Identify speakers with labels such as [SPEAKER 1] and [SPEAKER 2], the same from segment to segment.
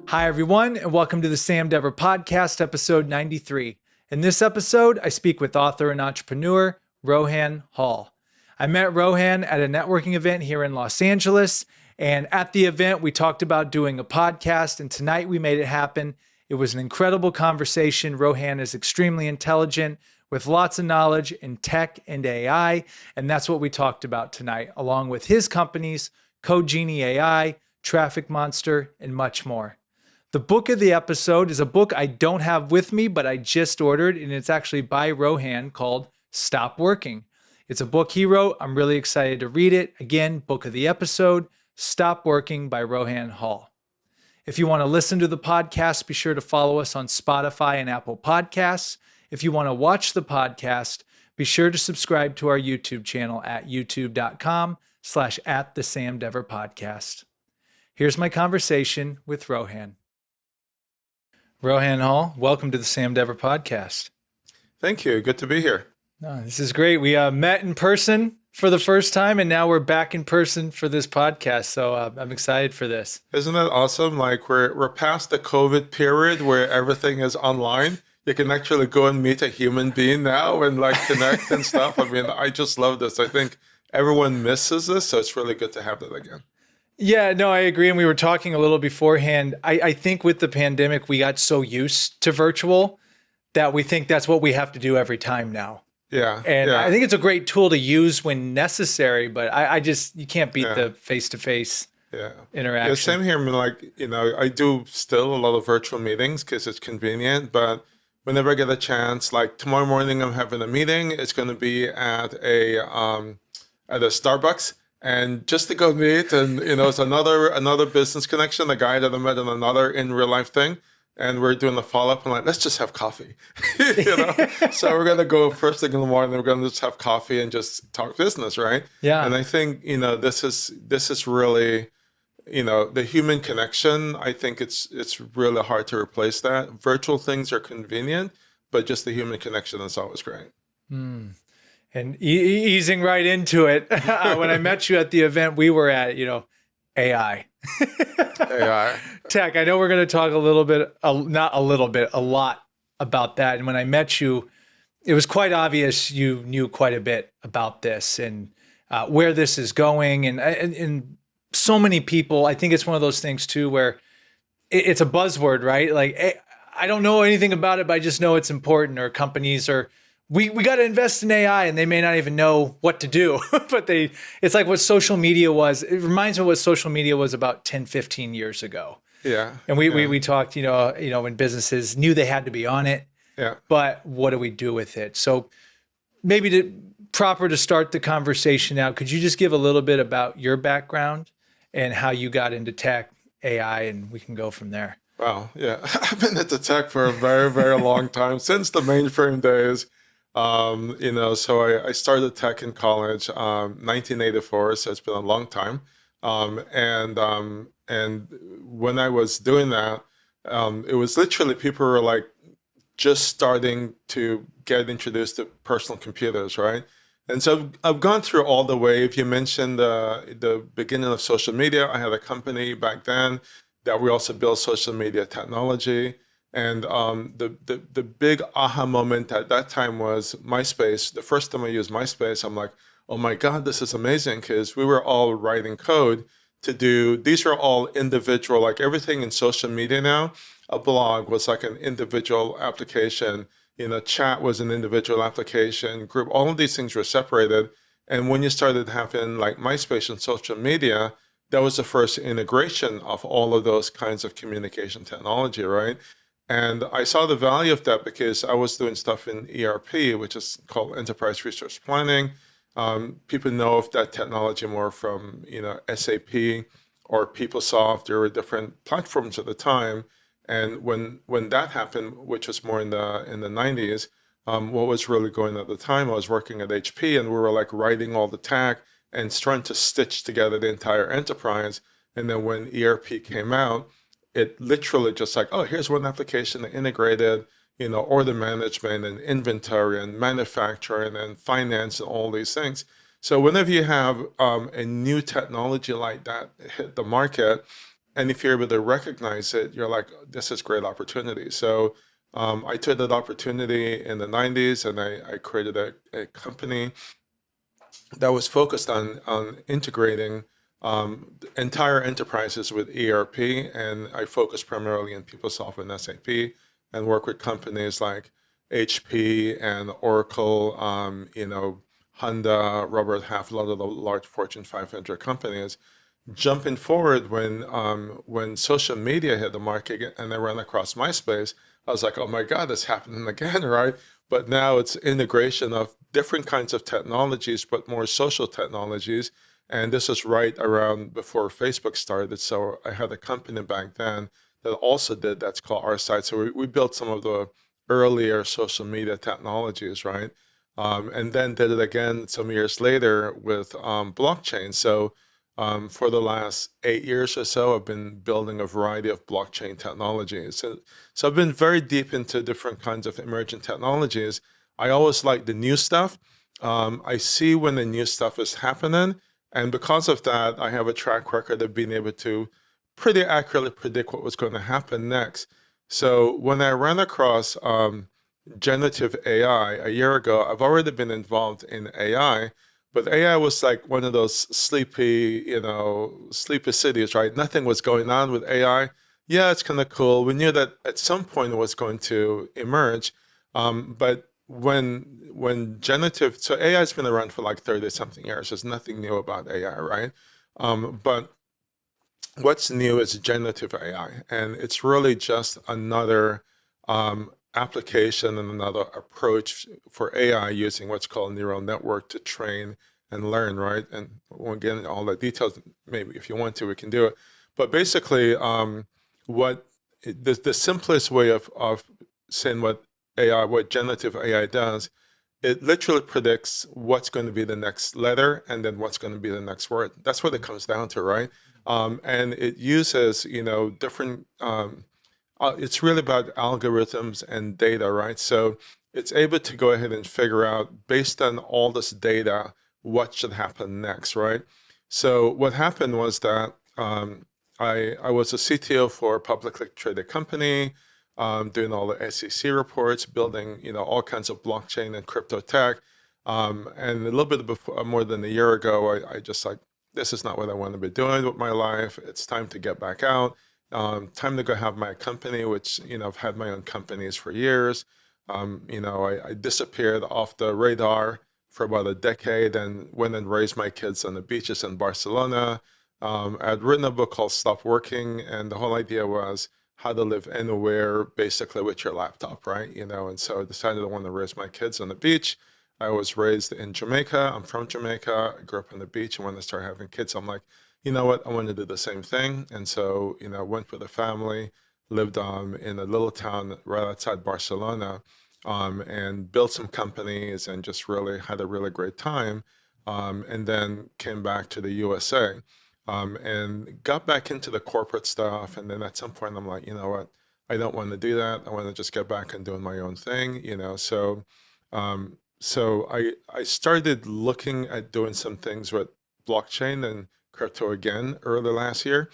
[SPEAKER 1] Hi, everyone, and welcome to the Sam Dever Podcast, episode 93. In this episode, I speak with author and entrepreneur Rohan Hall. I met Rohan at a networking event here in Los Angeles, and at the event, we talked about doing a podcast, and tonight we made it happen. It was an incredible conversation. Rohan is extremely intelligent with lots of knowledge in tech and AI, and that's what we talked about tonight, along with his companies, Genie AI, Traffic Monster, and much more. The book of the episode is a book I don't have with me, but I just ordered, and it's actually by Rohan called Stop Working. It's a book he wrote. I'm really excited to read it. Again, book of the episode, Stop Working by Rohan Hall. If you want to listen to the podcast, be sure to follow us on Spotify and Apple Podcasts. If you want to watch the podcast, be sure to subscribe to our YouTube channel at youtube.com/@thesamdeverpodcast. Here's my conversation with Rohan. Rohan Hall, welcome to the Sam Dever Podcast.
[SPEAKER 2] Thank you. Good to be here.
[SPEAKER 1] Oh, this is great. We met in person for the first time, and now we're back in person for this podcast. So I'm excited for this.
[SPEAKER 2] Isn't that awesome? Like we're past the COVID period where everything is online. You can actually go and meet a human being now and like connect and stuff. I mean, I just love this. I think everyone misses this, so it's really good to have that again.
[SPEAKER 1] Yeah, no, I agree. And we were talking a little beforehand. I think with the pandemic, we got so used to virtual that we think that's what we have to do every time now.
[SPEAKER 2] Yeah.
[SPEAKER 1] And
[SPEAKER 2] yeah.
[SPEAKER 1] I think it's a great tool to use when necessary, but you can't beat the face-to-face interaction.
[SPEAKER 2] Yeah, same here. I mean, like, I do still a lot of virtual meetings because it's convenient, but whenever I get a chance, like tomorrow morning, I'm having a meeting. It's going to be at a Starbucks. And just to go meet, and it's another business connection, a guy that I met in another in real life thing, and we're doing a follow up. I'm like, let's just have coffee, So we're gonna go first thing in the morning. We're gonna just have coffee and just talk business, right?
[SPEAKER 1] Yeah.
[SPEAKER 2] And I think this is really, the human connection. I think it's really hard to replace that. Virtual things are convenient, but just the human connection is always great.
[SPEAKER 1] Mm. And easing right into it, when I met you at the event, we were at, AI.
[SPEAKER 2] AI.
[SPEAKER 1] Tech. I know we're going to talk a lot about that. And when I met you, it was quite obvious you knew quite a bit about this and where this is going. And so many people, I think it's one of those things too, where it's a buzzword, right? Like, I don't know anything about it, but I just know it's important, or companies are, we got to invest in AI, and they may not even know what to do, but it's like what social media was. It reminds me of what social media was about 10, 15 years ago.
[SPEAKER 2] Yeah.
[SPEAKER 1] And we talked, when businesses knew they had to be on it, but what do we do with it? So maybe proper to start the conversation out, could you just give a little bit about your background and how you got into tech, AI, and we can go from there.
[SPEAKER 2] Wow. Yeah. I've been into tech for a very, very long time, since the mainframe days. So I started tech in college, 1984. So it's been a long time. And when I was doing that, it was literally people were like just starting to get introduced to personal computers, right? And so I've gone through all the way. If you mentioned the beginning of social media, I had a company back then that we also built social media technology. And the big aha moment at that time was MySpace. The first time I used MySpace, I'm like, oh my God, this is amazing, because we were all writing code to do, these are all individual, like everything in social media now. A blog was like an individual application, chat was an individual application, group, all of these things were separated. And when you started having like MySpace and social media, that was the first integration of all of those kinds of communication technology, right? And I saw the value of that because I was doing stuff in ERP, which is called Enterprise Resource Planning. People know of that technology more from, SAP or PeopleSoft. There were different platforms at the time. And when that happened, which was more in the 90s, what was really going at the time, I was working at HP, and we were like writing all the tech and trying to stitch together the entire enterprise. And then when ERP came out, it literally just like, oh, here's one application that integrated, order management and inventory and manufacturing and finance and all these things. So whenever you have a new technology like that hit the market, And if you're able to recognize it, you're like, this is great opportunity. So I took that opportunity in the 90s, and I created a company that was focused on integrating entire enterprises with ERP, and I focused primarily on PeopleSoft and SAP, and work with companies like HP and Oracle, Honda, Robert Half, a lot of the large Fortune 500 companies. Jumping forward, when social media hit the market and I ran across MySpace, I was like, oh my God, it's happening again, right? But now it's integration of different kinds of technologies, but more social technologies. And this is right around before Facebook started. So I had a company back then that also did that's called Our Site. So we built some of the earlier social media technologies, right? And then did it again some years later with blockchain. So for the last 8 years or so, I've been building a variety of blockchain technologies. So I've been very deep into different kinds of emerging technologies. I always like the new stuff. I see when the new stuff is happening. And because of that, I have a track record of being able to pretty accurately predict what was going to happen next. So when I ran across generative AI a year ago, I've already been involved in AI. But AI was like one of those sleepy cities, right? Nothing was going on with AI. Yeah, it's kind of cool. We knew that at some point it was going to emerge. But when so AI has been around for like 30 something years. There's nothing new about AI, right? But what's new is generative AI. And it's really just another application and another approach for AI using what's called neural network to train and learn, right? And we won't get into all the details. Maybe if you want to, we can do it. But basically, the simplest way of saying what generative AI does, it literally predicts what's going to be the next letter and then what's going to be the next word. That's what it comes down to, right? And it uses, different it's really about algorithms and data, right? So it's able to go ahead and figure out, based on all this data, what should happen next, right? So what happened was that I was a CTO for a publicly traded company, doing all the SEC reports, building all kinds of blockchain and crypto tech. And a little bit before, more than a year ago, I just like, this is not what I want to be doing with my life. It's time to get back out. Time to go have my company, which, I've had my own companies for years. I disappeared off the radar for about a decade and went and raised my kids on the beaches in Barcelona. I'd written a book called Stop Working, and the whole idea was how to live anywhere, basically with your laptop, right? And so I decided I want to raise my kids on the beach. I was raised in Jamaica. I'm from Jamaica. I grew up on the beach, and when I started having kids, I'm like, you know what, I want to do the same thing. And so, went with a family, lived in a little town right outside Barcelona, and built some companies and just really had a really great time. And then came back to the USA, and got back into the corporate stuff. And then at some point, I'm like, you know what, I don't want to do that. I want to just get back and doing my own thing, So, I started looking at doing some things with blockchain and crypto again early last year.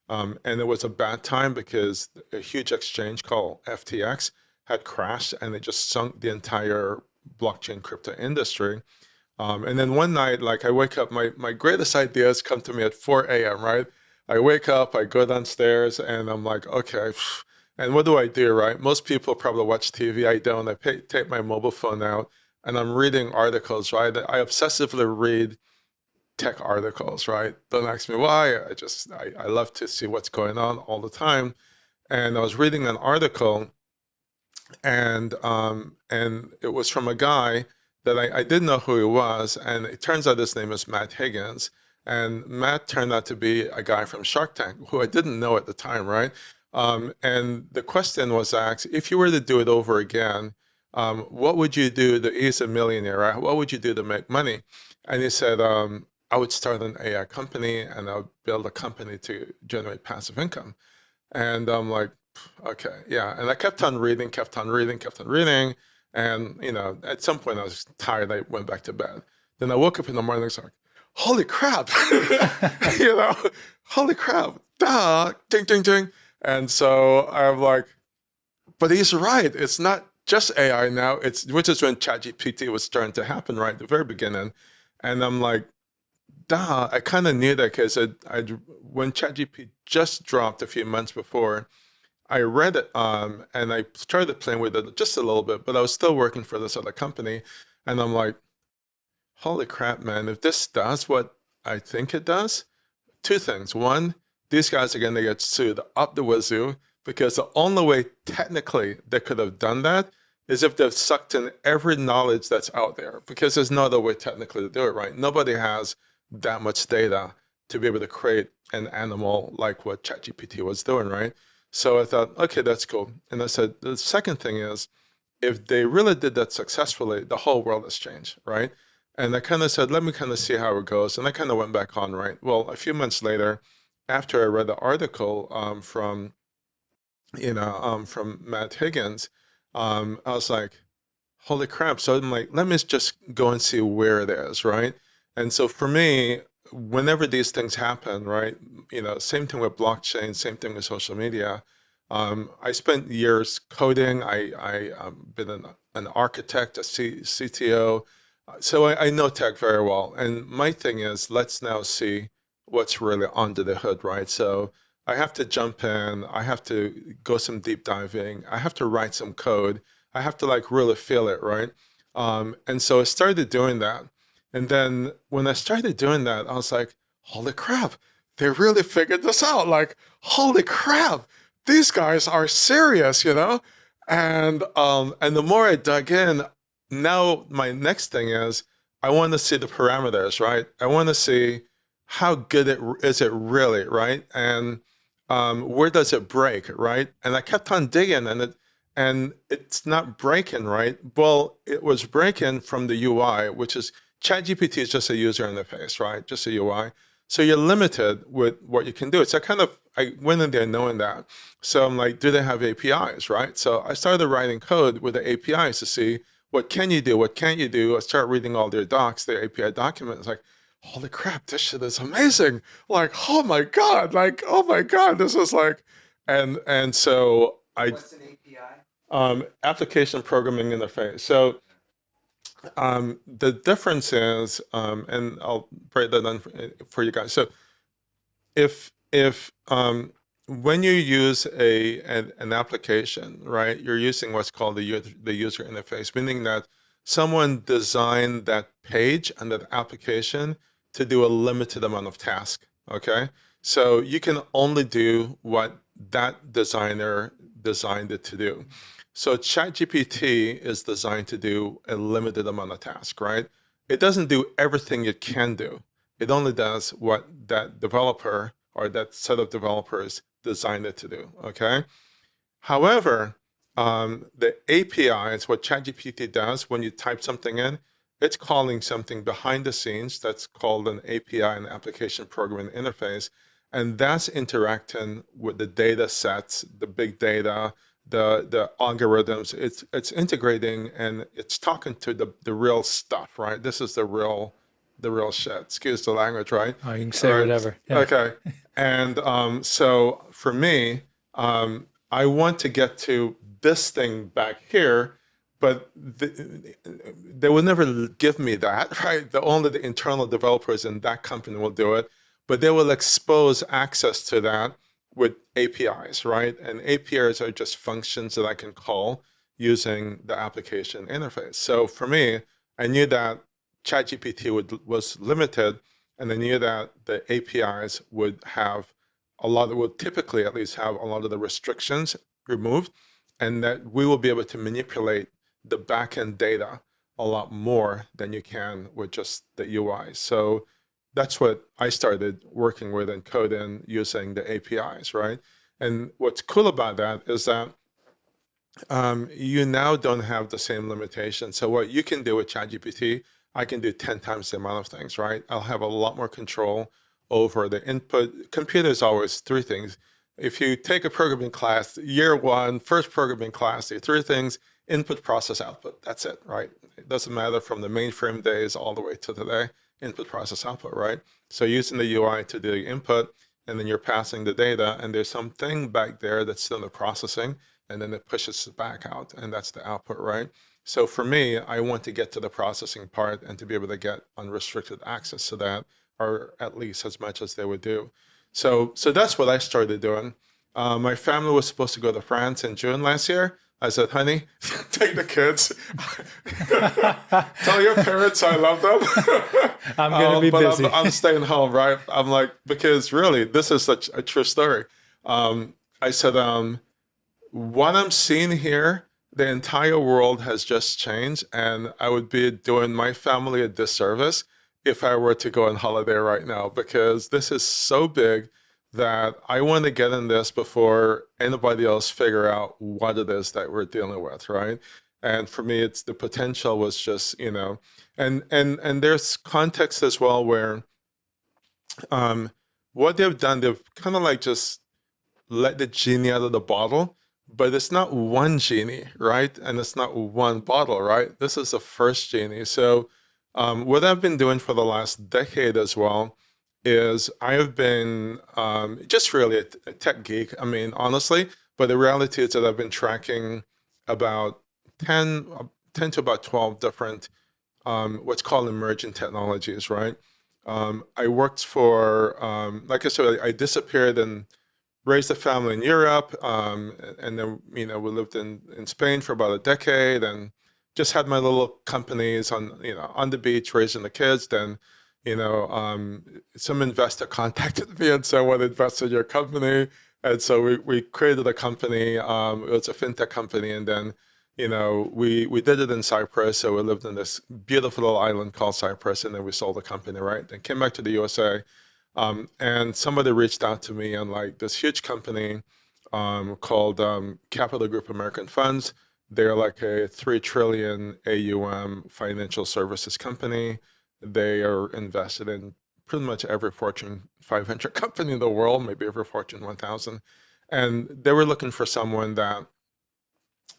[SPEAKER 2] And it was a bad time because a huge exchange called FTX had crashed and it just sunk the entire blockchain crypto industry. And then one night, like I wake up, my greatest ideas come to me at 4 a.m., right? I wake up, I go downstairs and I'm like, okay, and what do I do, right? Most people probably watch TV. I don't. Take my mobile phone out and I'm reading articles, right? I obsessively read tech articles, right? Don't ask me why. I love to see what's going on all the time. And I was reading an article, and it was from a guy that I didn't know who he was, and it turns out his name is Matt Higgins. And Matt turned out to be a guy from Shark Tank, who I didn't know at the time, right? And the question was asked, if you were to do it over again, what would you do? He's a millionaire, right? What would you do to make money? And he said, I would start an AI company and I would build a company to generate passive income. And I'm like, okay, yeah. And I kept on reading. And, at some point I was tired. I went back to bed. Then I woke up in the morning and was like, holy crap, holy crap. duh, ding, ding, ding. And so I'm like, but he's right. It's not just AI now. Which is when ChatGPT was starting to happen, right? At the very beginning. And I'm like, duh, I kind of knew that because when ChatGPT just dropped a few months before, I read it and I started playing with it just a little bit, but I was still working for this other company. And I'm like, holy crap, man, if this does what I think it does, two things. One, these guys are going to get sued up the wazoo because the only way technically they could have done that is if they've sucked in every knowledge that's out there, because there's no other way technically to do it, right? Nobody has that much data to be able to create an animal like what ChatGPT was doing, right? So I thought, okay, that's cool. And I said, the second thing is, if they really did that successfully, the whole world has changed, right? And I kind of said, let me kind of see how it goes. And I kind of went back on, right? Well, a few months later, after I read the article from Matt Higgins, I was like, holy crap. So I'm like, let me just go and see where it is, right? And so for me, whenever these things happen, right, same thing with blockchain, same thing with social media. I spent years coding. I been an architect, a CTO. So I know tech very well. And my thing is, let's now see what's really under the hood, right? So I have to jump in. I have to go some deep diving. I have to write some code. I have to like really feel it, right? And so I started doing that. And then when I started doing that, I was like, holy crap, they really figured this out. Like, holy crap, these guys are serious, And the more I dug in, now my next thing is I want to see the parameters, right? I want to see how good is it really, right? And where does it break, right? And I kept on digging, and it's not breaking, right? Well, it was breaking from the UI, which is ChatGPT is just a user interface, right? Just a UI. So you're limited with what you can do. So I went in there knowing that. So I'm like, do they have APIs, right? So I started writing code with the APIs to see what can you do, what can't you do. I start reading all their docs, their API documents, like, holy crap, this shit is amazing. Like, oh my God, this is like, and so
[SPEAKER 1] What's an API?
[SPEAKER 2] Application programming interface. So the difference is, and I'll break that down for you guys. So if when you use an application, right, you're using what's called the user interface, meaning that someone designed that page and that application to do a limited amount of tasks. Okay, so you can only do what that designer designed it to do. So ChatGPT is designed to do a limited amount of tasks, right? It doesn't do everything it can do. It only does what that developer or that set of developers designed it to do, okay? However, the API is what ChatGPT does when you type something in. It's calling something behind the scenes that's called an API, an application programming interface, and that's interacting with the data sets, the big data, the algorithms. It's integrating and it's talking to the real stuff, right? This is the real shit. Excuse the language, right?
[SPEAKER 1] Oh, you can say
[SPEAKER 2] Right.
[SPEAKER 1] whatever. Yeah.
[SPEAKER 2] Okay. And so for me, I want to get to this thing back here, but they will never give me that, right? Only the internal developers in that company will do it, but they will expose access to that with APIs, right? And APIs are just functions that I can call using the application interface. So for me, I knew that ChatGPT was limited, and I knew that the APIs would typically at least have a lot of the restrictions removed, and that we will be able to manipulate the backend data a lot more than you can with just the UI. So that's what I started working with and coding using the APIs, right? And what's cool about that is that you now don't have the same limitation. So what you can do with ChatGPT, I can do 10 times the amount of things, right? I'll have a lot more control over the input. Computers always three things. If you take a programming class, year one, first programming class, the three things: input, process, output. That's it, right? It doesn't matter from the mainframe days all the way to today, input, process, output, right? So using the UI to do the input, and then you're passing the data, and there's something back there that's still in the processing, and then it pushes it back out, and that's the output, right? So for me, I want to get to the processing part and to be able to get unrestricted access to that, or at least as much as they would do. So that's what I started doing. My family was supposed to go to France in June last year. I said, honey, take the kids. Tell your parents I love them.
[SPEAKER 1] I'm going to be busy.
[SPEAKER 2] I'm staying home, right? I'm like, because really, this is such a true story. I said, what I'm seeing here, the entire world has just changed, and I would be doing my family a disservice if I were to go on holiday right now, because this is so big that I want to get in this before anybody else figure out what it is that we're dealing with, right? And for me, it's the potential was just, and there's context as well where what they've done, they've kind of like just let the genie out of the bottle, but it's not one genie, right? And it's not one bottle, right? This is the first genie. So what I've been doing for the last decade as well is I have been just really a tech geek. I mean, honestly, but the reality is that I've been tracking about 10 to about 12 different what's called emerging technologies, right? I worked for, like I said, I disappeared and raised a family in Europe, and then we lived in Spain for about a decade, and just had my little companies on the beach raising the kids. Then some investor contacted me and said, "I want to invest in your company." And so we created a company. It was a fintech company, and then we did it in Cyprus. So we lived in this beautiful little island called Cyprus, and then we sold the company, right? Then came back to the USA, and somebody reached out to me on like this huge company called Capital Group American Funds. They're like a 3 trillion AUM financial services company. They are invested in pretty much every Fortune 500 company in the world, maybe every Fortune 1000. And they were looking for someone that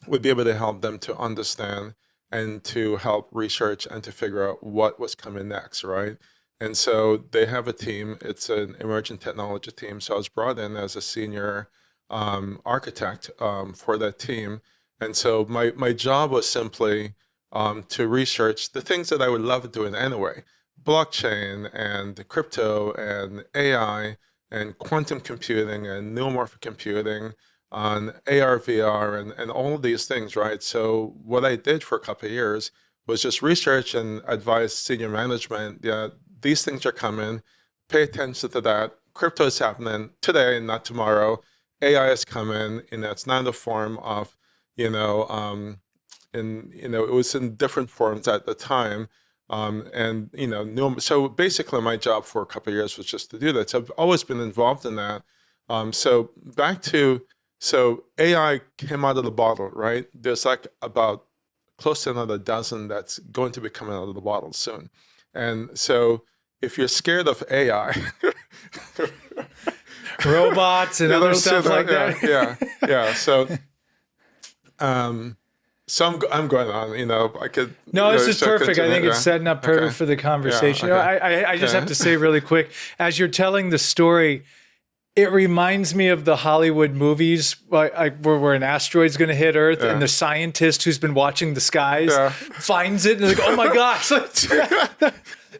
[SPEAKER 2] would be able to help them to understand and to help research and to figure out what was coming next, right? And so they have a team. It's an emerging technology team. So I was brought in as a senior architect for that team. And so my job was simply to research the things that I would love doing anyway: blockchain and crypto and AI and quantum computing and neuromorphic computing on AR, VR, and all of these things, right? So what I did for a couple of years was just research and advise senior management, yeah, these things are coming, pay attention to that. Crypto is happening today, not tomorrow. AI is coming, it's not in the form of, it was in different forms at the time. So basically my job for a couple of years was just to do that. So I've always been involved in that. So AI came out of the bottle, right? There's like about close to another dozen that's going to be coming out of the bottle soon. And so if you're scared of AI,
[SPEAKER 1] robots and other stuff like that.
[SPEAKER 2] Yeah. So I'm going on, I could.
[SPEAKER 1] No, this is perfect. I think it's setting up perfect for the conversation.
[SPEAKER 2] Okay.
[SPEAKER 1] I just have to say really quick, as you're telling the story, it reminds me of the Hollywood movies where an asteroid's going to hit Earth, and the scientist who's been watching the skies finds it and they're like, oh my gosh.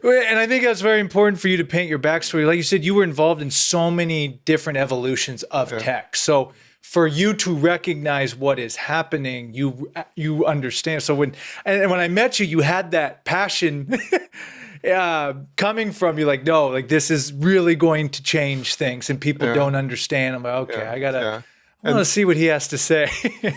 [SPEAKER 1] And I think that's very important for you to paint your backstory. Like you said, you were involved in so many different evolutions of tech. So for you to recognize what is happening, you understand. So when I met you, you had that passion coming from you, like, no, like this is really going to change things, and people don't understand. I'm like, okay, I want to see what he has to say.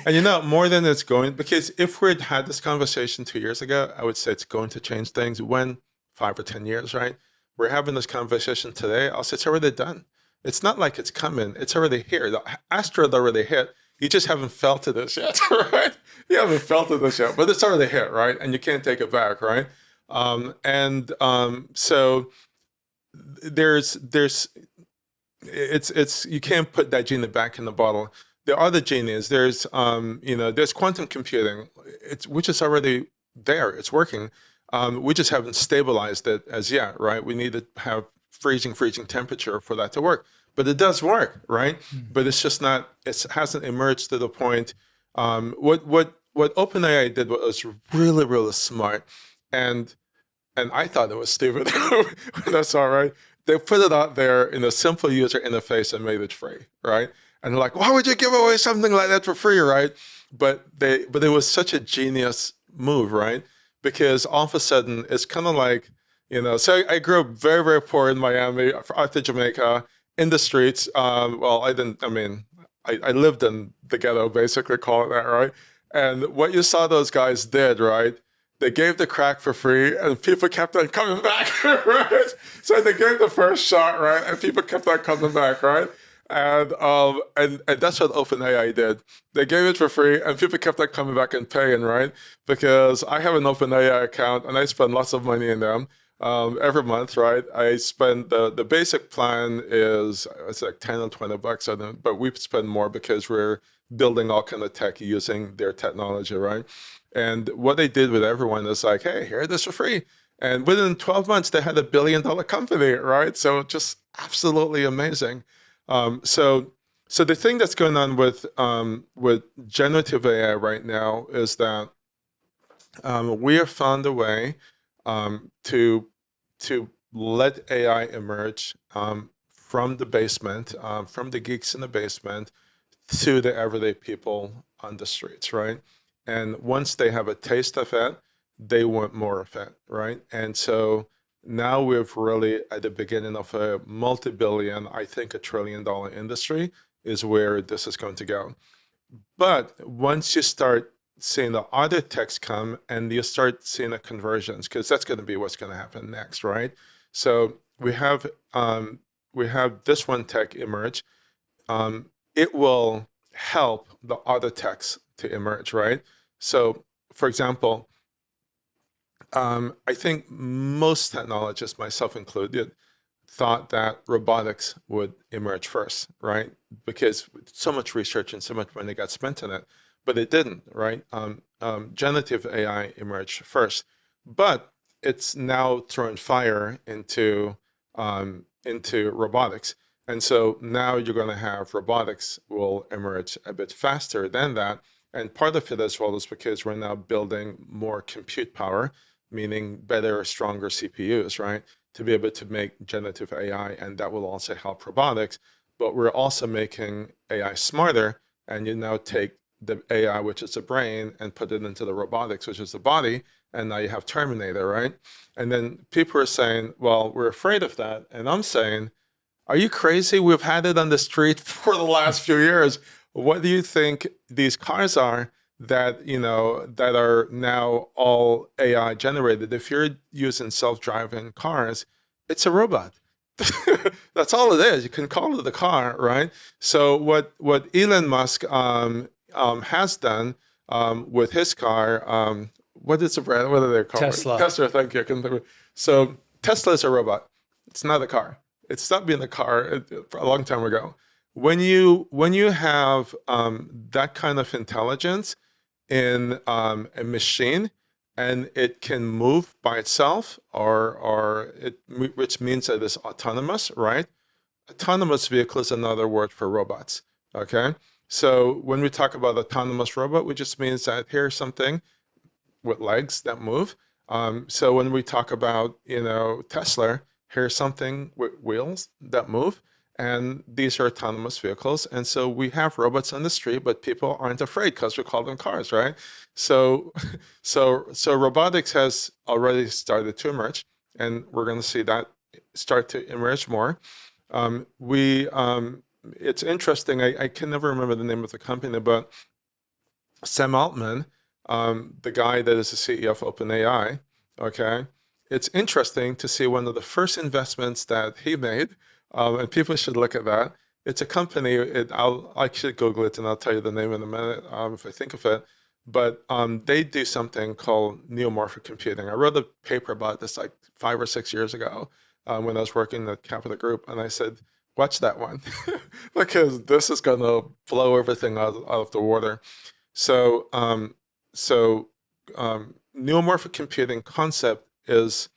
[SPEAKER 2] And more than it's going, because if we'd had this conversation 2 years ago, I would say it's going to change things. When 5 or 10 years, right? We're having this conversation today. I'll say it's already done. It's not like it's coming. It's already here. The asteroid already hit. You just haven't felt it yet, right? You haven't felt it yet, but it's already hit, right? And you can't take it back, right? So it's you can't put that genie back in the bottle. There are the genies. There's there's quantum computing, which is already there. It's working. We just haven't stabilized it as yet, right? We need to have freezing temperature for that to work. but it does work, right?
[SPEAKER 1] Mm.
[SPEAKER 2] But it's just not. It hasn't emerged to the point. What OpenAI did was really really smart, and I thought it was stupid when I saw it, right? They put it out there in a simple user interface and made it free, right? And they're like, why would you give away something like that for free, right? But it was such a genius move, right? Because all of a sudden it's kind of like, so I grew up very, very poor in Miami, out to Jamaica, in the streets. Well, I lived in the ghetto, basically, call it that, right? And what you saw those guys did, right? They gave the crack for free, and people kept on coming back, right? So they gave the first shot, right? And people kept on coming back, right? And that's what OpenAI did. They gave it for free, and people kept on coming back and paying, right? Because I have an OpenAI account, and I spend lots of money in them every month, right? I spend the basic plan is it's like $10 or $20 on it, but we spend more because we're building all kind of tech using their technology, right? And what they did with everyone is like, hey, here it is for free. And within 12 months, they had $1 billion company, right? So just absolutely amazing. So the thing that's going on with generative AI right now is that we have found a way to let AI emerge from the basement, from the geeks in the basement, to the everyday people on the streets, right? And once they have a taste of it, they want more of it, right? And so now we're really at the beginning of a multi-billion, I think $1 trillion industry is where this is going to go. But once you start seeing the other techs come and you start seeing the conversions, because that's going to be what's going to happen next, right? So we have this one tech emerge. It will help the other techs to emerge, right? So, for example, I think most technologists, myself included, thought that robotics would emerge first, right? Because so much research and so much money got spent on it, but it didn't, right? Generative AI emerged first, but it's now throwing fire into robotics. And so now you're going to have robotics will emerge a bit faster than that. And part of it as well is because we're now building more compute power, meaning better, stronger CPUs, right? To be able to make generative AI, and that will also help robotics. But we're also making AI smarter, and you now take the AI, which is the brain, and put it into the robotics, which is the body, and now you have Terminator, right? And then people are saying, well, we're afraid of that. And I'm saying, are you crazy? We've had it on the street for the last few years. What do you think these cars are that are now all AI generated? If you're using self-driving cars, it's a robot. That's all it is. You can call it a car, right? So what Elon Musk has done with his car, what is the brand? What are they called?
[SPEAKER 1] Tesla.
[SPEAKER 2] Tesla. Thank you. So Tesla is a robot. It's not a car. It stopped being a car a long time ago. When you have that kind of intelligence in a machine, and it can move by itself, which means that it's autonomous, right? Autonomous vehicle is another word for robots. Okay, so when we talk about autonomous robot, it just means that here's something with legs that move. So when we talk about Tesla, here's something with wheels that move. And these are autonomous vehicles. And so we have robots on the street, but people aren't afraid because we call them cars, right? So robotics has already started to emerge, and we're going to see that start to emerge more. It's interesting. I can never remember the name of the company, but Sam Altman, the guy that is the CEO of OpenAI, okay, it's interesting to see one of the first investments that he made. And people should look at that. It's a company. I'll actually Google it and I'll tell you the name in a minute if I think of it. But they do something called neuromorphic computing. I wrote a paper about this like 5 or 6 years ago when I was working at Capital Group, and I said, "Watch that one, because this is going to blow everything out of the water." So, neuromorphic computing concept is,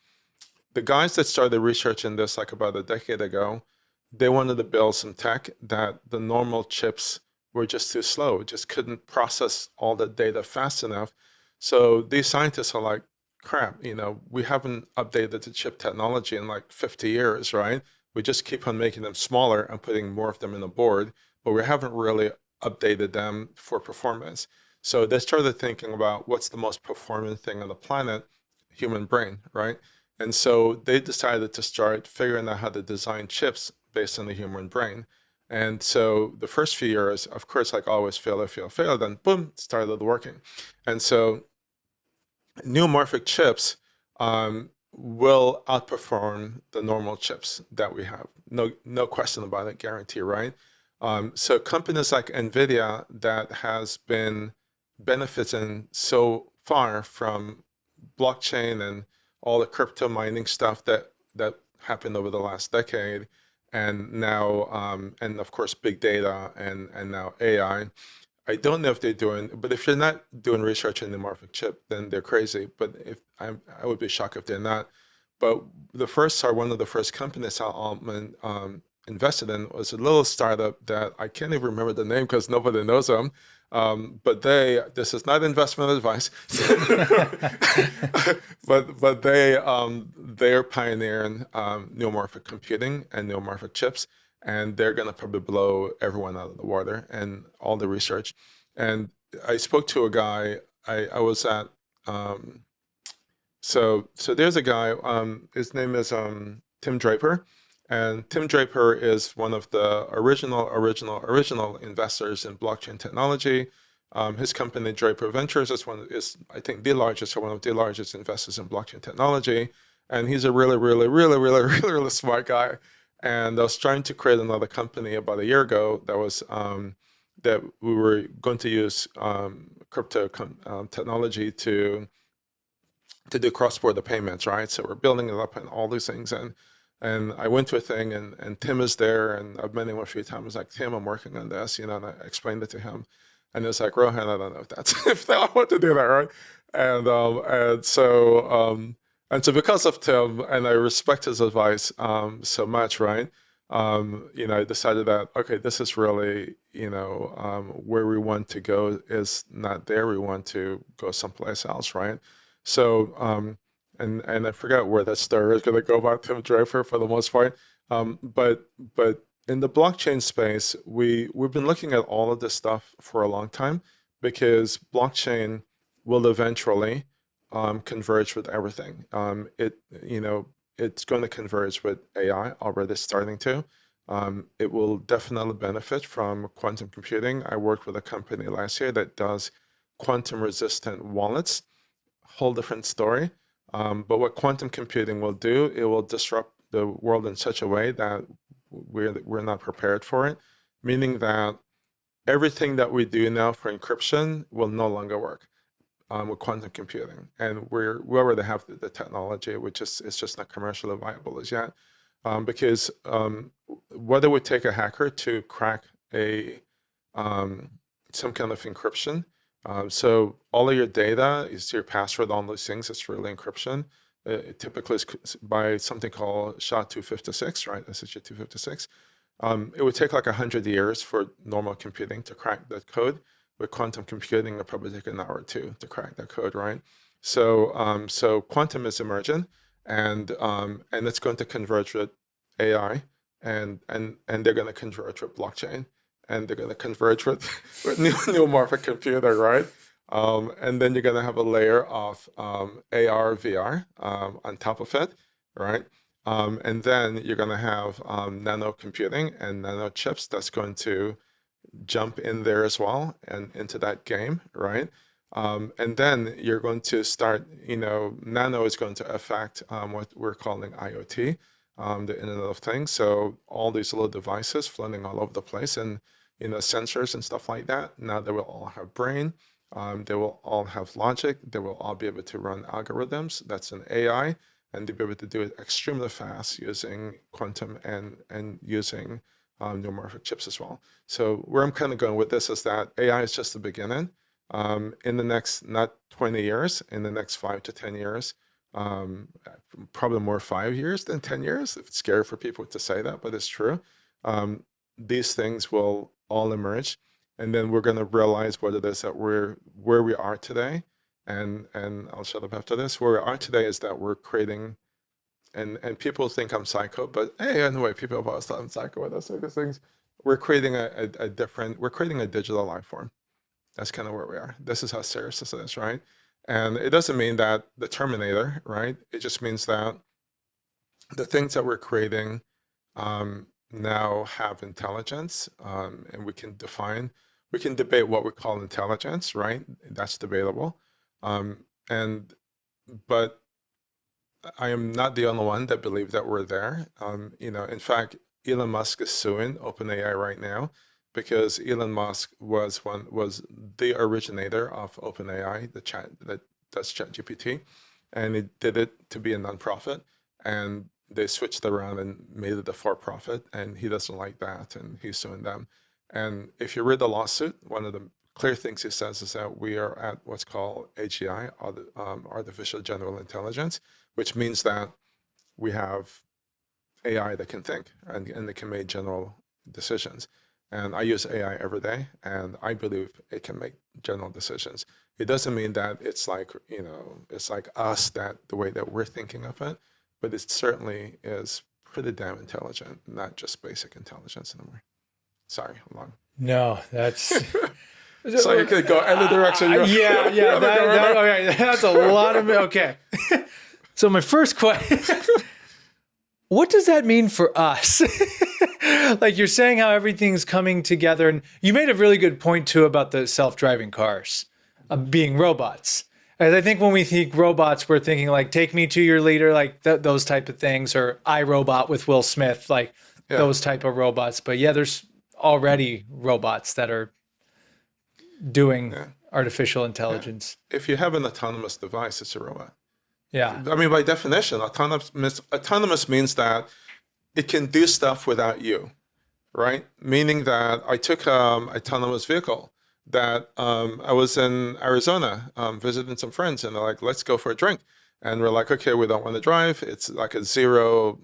[SPEAKER 2] the guys that started researching this like about a decade ago, they wanted to build some tech that the normal chips were just too slow, just couldn't process all the data fast enough. So these scientists are like, crap, we haven't updated the chip technology in like 50 years, right? We just keep on making them smaller and putting more of them in the board, but we haven't really updated them for performance. So they started thinking about what's the most performant thing on the planet, human brain, right? And so they decided to start figuring out how to design chips based on the human brain. And so the first few years, of course, like always, fail, then boom, started working. And so neuromorphic chips will outperform the normal chips that we have. No question about it, guarantee, right? So companies like NVIDIA that has been benefiting so far from blockchain and all the crypto mining stuff that happened over the last decade, and now and of course big data and now AI. I don't know if they're doing, but if you're not doing research in the morphic chip, then they're crazy. But if I would be shocked if they're not. But one of the first companies Al Altman invested in was a little startup that I can't even remember the name because nobody knows them. But this is not investment advice, but they're pioneering neuromorphic computing and neuromorphic chips, and they're going to probably blow everyone out of the water and all the research. And I spoke to a guy. I was at so there's a guy. His name is Tim Draper. And Tim Draper is one of the original investors in blockchain technology. His company, Draper Ventures, is I think the largest or one of the largest investors in blockchain technology. And he's a really smart guy. And I was trying to create another company about a year ago that was that we were going to use crypto technology to do cross-border payments, right? So we're building it up and all these things. And I went to a thing and Tim is there, and I've met him a few times. Like, Tim, I'm working on this, and I explained it to him. And it's like, Rohan, I don't know if that's if I want to do that, right? And so because of Tim, and I respect his advice so much, right? I decided that, okay, this is really, where we want to go is not there. We want to go someplace else, right? So and I forgot where that story is going to go about Tim Draper for the most part. But in the blockchain space, we've been looking at all of this stuff for a long time because blockchain will eventually converge with everything. It's going to converge with AI, already starting to. It will definitely benefit from quantum computing. I worked with a company last year that does quantum resistant wallets. Whole different story. But what quantum computing will do, it will disrupt the world in such a way that we're not prepared for it, meaning that everything that we do now for encryption will no longer work with quantum computing. And we already have the technology, which is it's just not commercially viable as yet. Because whether we take a hacker to crack some kind of encryption, so all of your data is your password, all those things, it's really encryption. It typically is by something called SHA-256, right? SHA-256. It would take like 100 years for normal computing to crack that code. With quantum computing, it'll probably take an hour or two to crack that code, right? So quantum is emergent, and it's going to converge with AI, and they're going to converge with blockchain, and they're going to converge with neuromorphic computer, right? And then you're going to have a layer of AR, VR on top of it, right? And then you're going to have nano computing and nano chips that's going to jump in there as well and into that game, right? And then you're going to start, nano is going to affect what we're calling IoT, the Internet of Things. So all these little devices floating all over the place, and sensors and stuff like that. Now they will all have brain. They will all have logic. They will all be able to run algorithms. That's an AI, and they'll be able to do it extremely fast using quantum and using neuromorphic chips as well. So where I'm kind of going with this is that AI is just the beginning. In the next, not 20 years, in the next 5 to 10 years, probably more 5 years than 10 years. It's scary for people to say that, but it's true. these things will all emerge, and then we're going to realize what it is that we're where we are today. And I'll shut up after this. Where we are today is that we're creating, and people think I'm psycho, but hey, anyway, people have always thought I'm psycho with us these things. We're creating we're creating a digital life form. That's kind of where we are. This is how serious this is, right? And it doesn't mean that the Terminator, right? It just means that the things that we're creating now have intelligence, and we can debate what we call intelligence, right? That's debatable. And but I am not the only one that believe that we're there. In fact, Elon Musk is suing OpenAI right now because Elon Musk was the originator of OpenAI, the chat that does ChatGPT, and he did it to be a nonprofit, and they switched around and made it a for-profit, and he doesn't like that, and he's suing them. And if you read the lawsuit, one of the clear things he says is that we are at what's called AGI, artificial general intelligence, which means that we have AI that can think and it can make general decisions. And I use AI every day, and I believe it can make general decisions. It doesn't mean that it's like, it's like us, that the way that we're thinking of it, but it certainly is pretty damn intelligent, not just basic intelligence anymore. Sorry, long.
[SPEAKER 1] No, that's
[SPEAKER 2] So you could go any direction.
[SPEAKER 1] Yeah, okay, that's a lot of okay. So my first question, what does that mean for us? Like you're saying how everything's coming together, and you made a really good point too about the self-driving cars being robots. And I think when we think robots, we're thinking like "Take Me to Your Leader," like those type of things, or "I, Robot" with Will Smith, like those type of robots. But yeah, there's already robots that are doing artificial intelligence.
[SPEAKER 2] If you have an autonomous device, it's a robot.
[SPEAKER 1] Yeah.
[SPEAKER 2] I mean, by definition, autonomous means that it can do stuff without you, right? Meaning that I took autonomous vehicle that I was in Arizona visiting some friends, and they're like, let's go for a drink. And we're like, okay, we don't want to drive. It's like a zero,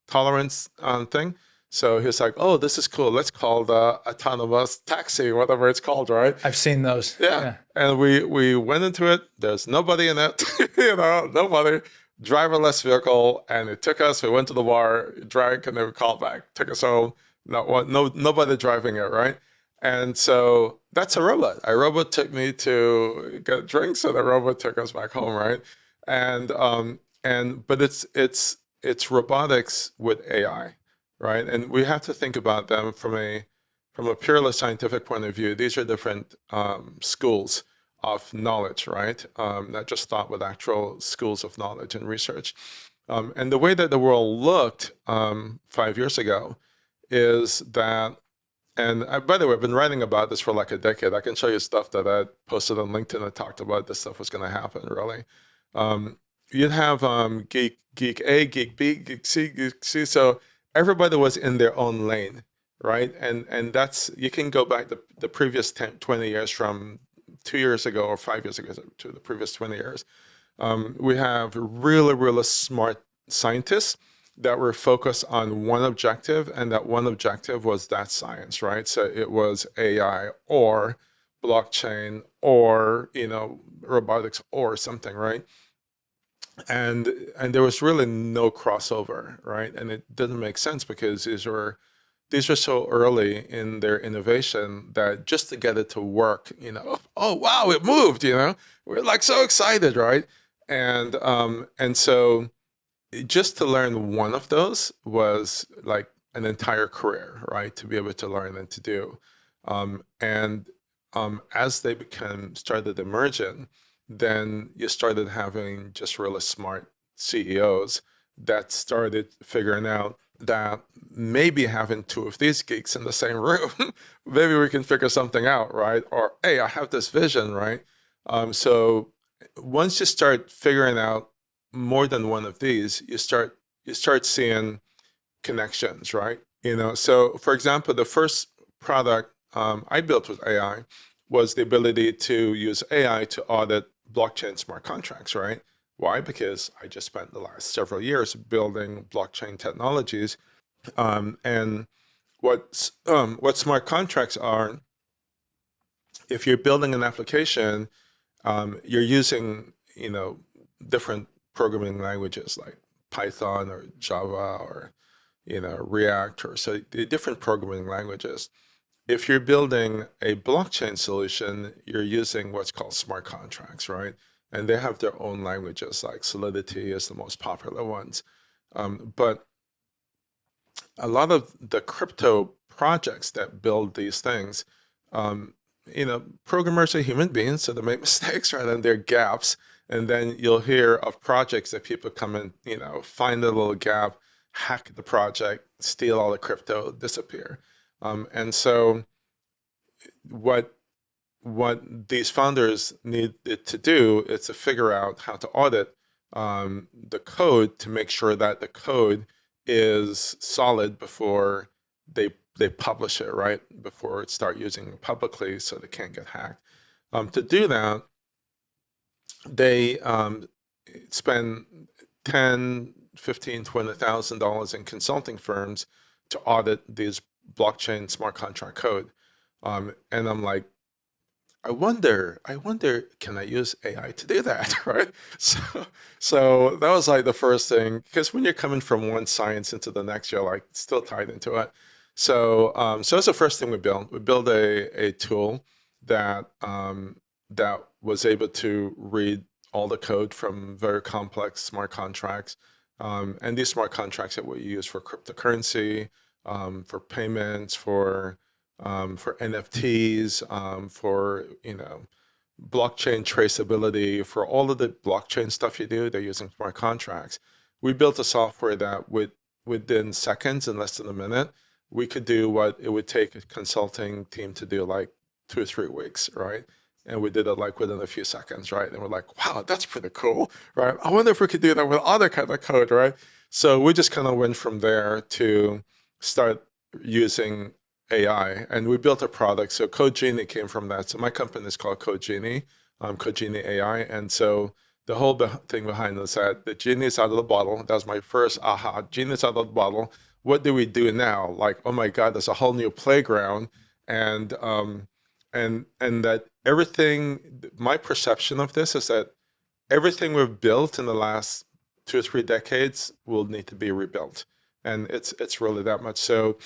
[SPEAKER 2] tolerance thing. So he's like, oh, this is cool. Let's call the autonomous taxi, whatever it's called, right?
[SPEAKER 1] I've seen those.
[SPEAKER 2] Yeah. And we went into it. There's nobody in it, nobody. Driverless vehicle. And it took us, we went to the bar, drank, and then we called back. Took us home. Nobody driving it, right? And so that's a robot. A robot took me to get drinks, and a robot took us back home, right? But it's robotics with AI. Right, and we have to think about them from a purely scientific point of view. These are different schools of knowledge, right? Not just thought, with actual schools of knowledge and research. And the way that the world looked 5 years ago is that, and by the way, I've been writing about this for like a decade. I can show you stuff that I posted on LinkedIn that talked about this stuff was going to happen, really. You'd have geek A, geek B, geek C, geek C. So everybody was in their own lane, right? And that's, you can go back the previous 10, 20 years, from 2 years ago or 5 years ago to the previous 20 years. We have really, really smart scientists that were focused on one objective, and that one objective was that science, right? So it was AI or blockchain or, robotics or something, right? And there was really no crossover, right? And it didn't make sense because these were so early in their innovation that just to get it to work, oh wow, it moved, we're like so excited, right? And so just to learn one of those was like an entire career, right? To be able to learn and to do, as they started emerging, then you started having just really smart CEOs that started figuring out that maybe having two of these geeks in the same room, maybe we can figure something out, right? Or, hey, I have this vision, right? So once you start figuring out more than one of these, you start seeing connections, right? So for example, the first product I built with AI was the ability to use AI to audit blockchain smart contracts, right? Why? Because I just spent the last several years building blockchain technologies And what smart contracts are, if you're building an application, you're using, different programming languages like Python or Java or, React, or so the different programming languages. If you're building a blockchain solution, you're using what's called smart contracts, right? And they have their own languages, like Solidity is the most popular ones. But a lot of the crypto projects that build these things, um, programmers are human beings, so they make mistakes, right? And there are gaps. And then you'll hear of projects that people come and, find a little gap, hack the project, steal all the crypto, disappear. And so what these founders needed to do is to figure out how to audit the code to make sure that the code is solid before they publish it, right? Before it start using it publicly, so they can't get hacked. To do that, they spend 10, 15, $20,000 in consulting firms to audit these blockchain smart contract code. And I'm like, I wonder, can I use AI to do that, right? So that was like the first thing, because when you're coming from one science into the next, you're like still tied into it. So that's the first thing we built. We built a tool that that was able to read all the code from very complex smart contracts, and these smart contracts that we use for cryptocurrency, for payments, for NFTs, for blockchain traceability, for all of the blockchain stuff you do, they're using smart contracts. We built a software that within seconds, in less than a minute, we could do what it would take a consulting team to do like 2 or 3 weeks, right? And we did it like within a few seconds, right? And we're like, wow, that's pretty cool, right? I wonder if we could do that with other kind of code, right? So we just kind of went from there to start using AI, and we built a product. So Code Genie came from that. So my company is called Code Genie, Code Genie AI. And so the whole thing behind this, that the genie is out of the bottle. That was my first aha. Genie is out of the bottle. What do we do now? Like, oh my God, there's a whole new playground, and that everything. My perception of this is that everything we've built in the last 2 or 3 decades will need to be rebuilt, and it's really that much. So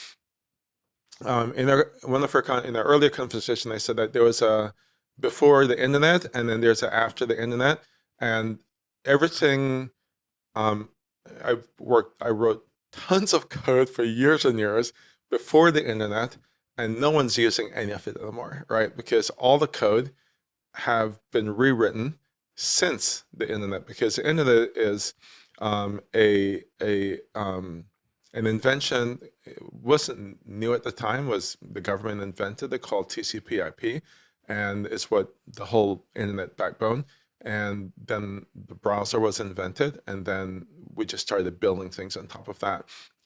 [SPEAKER 2] in our earlier conversation, I said that there was a before the internet, and then there's a after the internet, and everything. I wrote tons of code for years and years before the internet, and no one's using any of it anymore, right? Because all the code have been rewritten since the internet, because the internet is an invention. It wasn't new at the time, was the government invented it, called TCP/IP, and it's what the whole internet backbone. And then the browser was invented, and then we just started building things on top of that.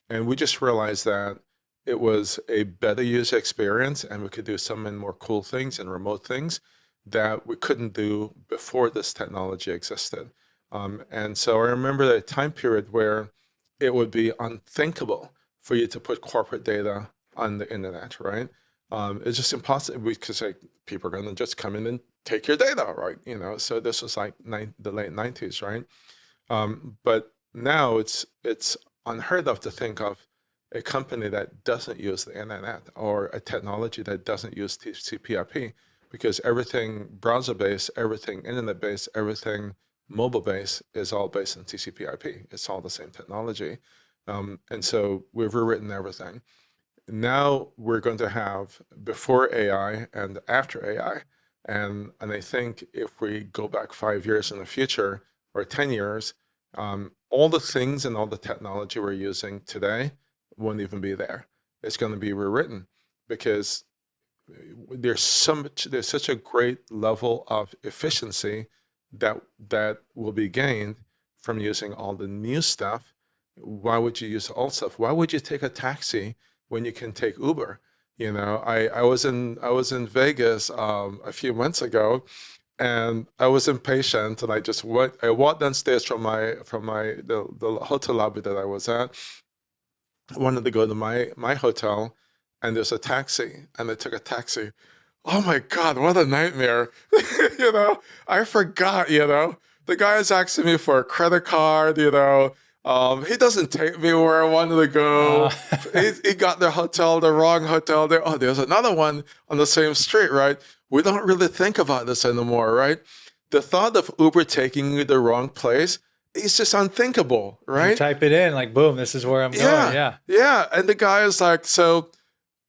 [SPEAKER 2] And we just realized that it was a better user experience, and we could do so many more cool things and remote things that we couldn't do before this technology existed. And so I remember that time period where it would be unthinkable for you to put corporate data on the internet, right? It's just impossible, because like people are going to just come in and take your data, right? So this was like the late 90s, right? But now it's unheard of to think of a company that doesn't use the internet, or a technology that doesn't use TCP/IP, because everything browser-based, everything internet-based, everything mobile-based is all based on TCP/IP. It's all the same technology. And so we've rewritten everything. Now we're going to have before AI and after AI. And I think if we go back 5 years in the future, or 10 years, all the things and all the technology we're using today won't even be there. It's going to be rewritten, because there's such a great level of efficiency that will be gained from using all the new stuff. Why would you use old stuff? Why would you take a taxi when you can take Uber? I was in Vegas a few months ago, and I was impatient, and I walked downstairs from the hotel lobby that I was at, wanted to go to my hotel, and there's a taxi, and I took a taxi. Oh my God, what a nightmare. You know, I forgot, the guy is asking me for a credit card, he doesn't take me where I wanted to
[SPEAKER 1] Uh,
[SPEAKER 2] go. He got the wrong hotel there. Oh, there's another one on the same street, right? We don't really think about this anymore, right? The thought of Uber taking you the wrong place is just unthinkable,
[SPEAKER 1] you
[SPEAKER 2] right?
[SPEAKER 1] type it in, like, boom, this is where I'm going.
[SPEAKER 2] Yeah,
[SPEAKER 1] Yeah.
[SPEAKER 2] yeah. And the guy is like, so,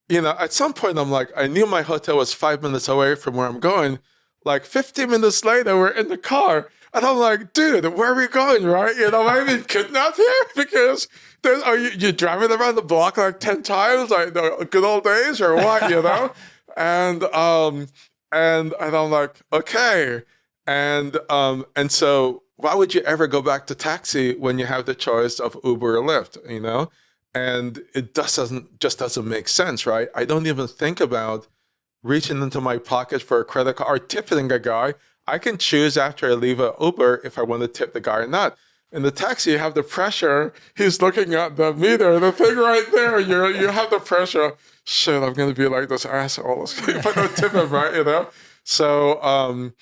[SPEAKER 2] at some point I'm like, I knew my hotel was 5 minutes away from where I'm going. Like 15 minutes later, we're in the car. And I'm like, dude, where are we going, right? Am I being kidnapped here? Because are you driving around the block like 10 times, like the good old days or what? And I'm like, okay. And so why would you ever go back to taxi when you have the choice of Uber or Lyft, And it doesn't make sense, right? I don't even think about reaching into my pocket for a credit card or tipping a guy. I can choose after I leave an Uber if I want to tip the guy or not. In the taxi, you have the pressure. He's looking at the meter, the thing right there. You have the pressure. Shit, I'm going to be like this asshole if I don't tip him, right? So,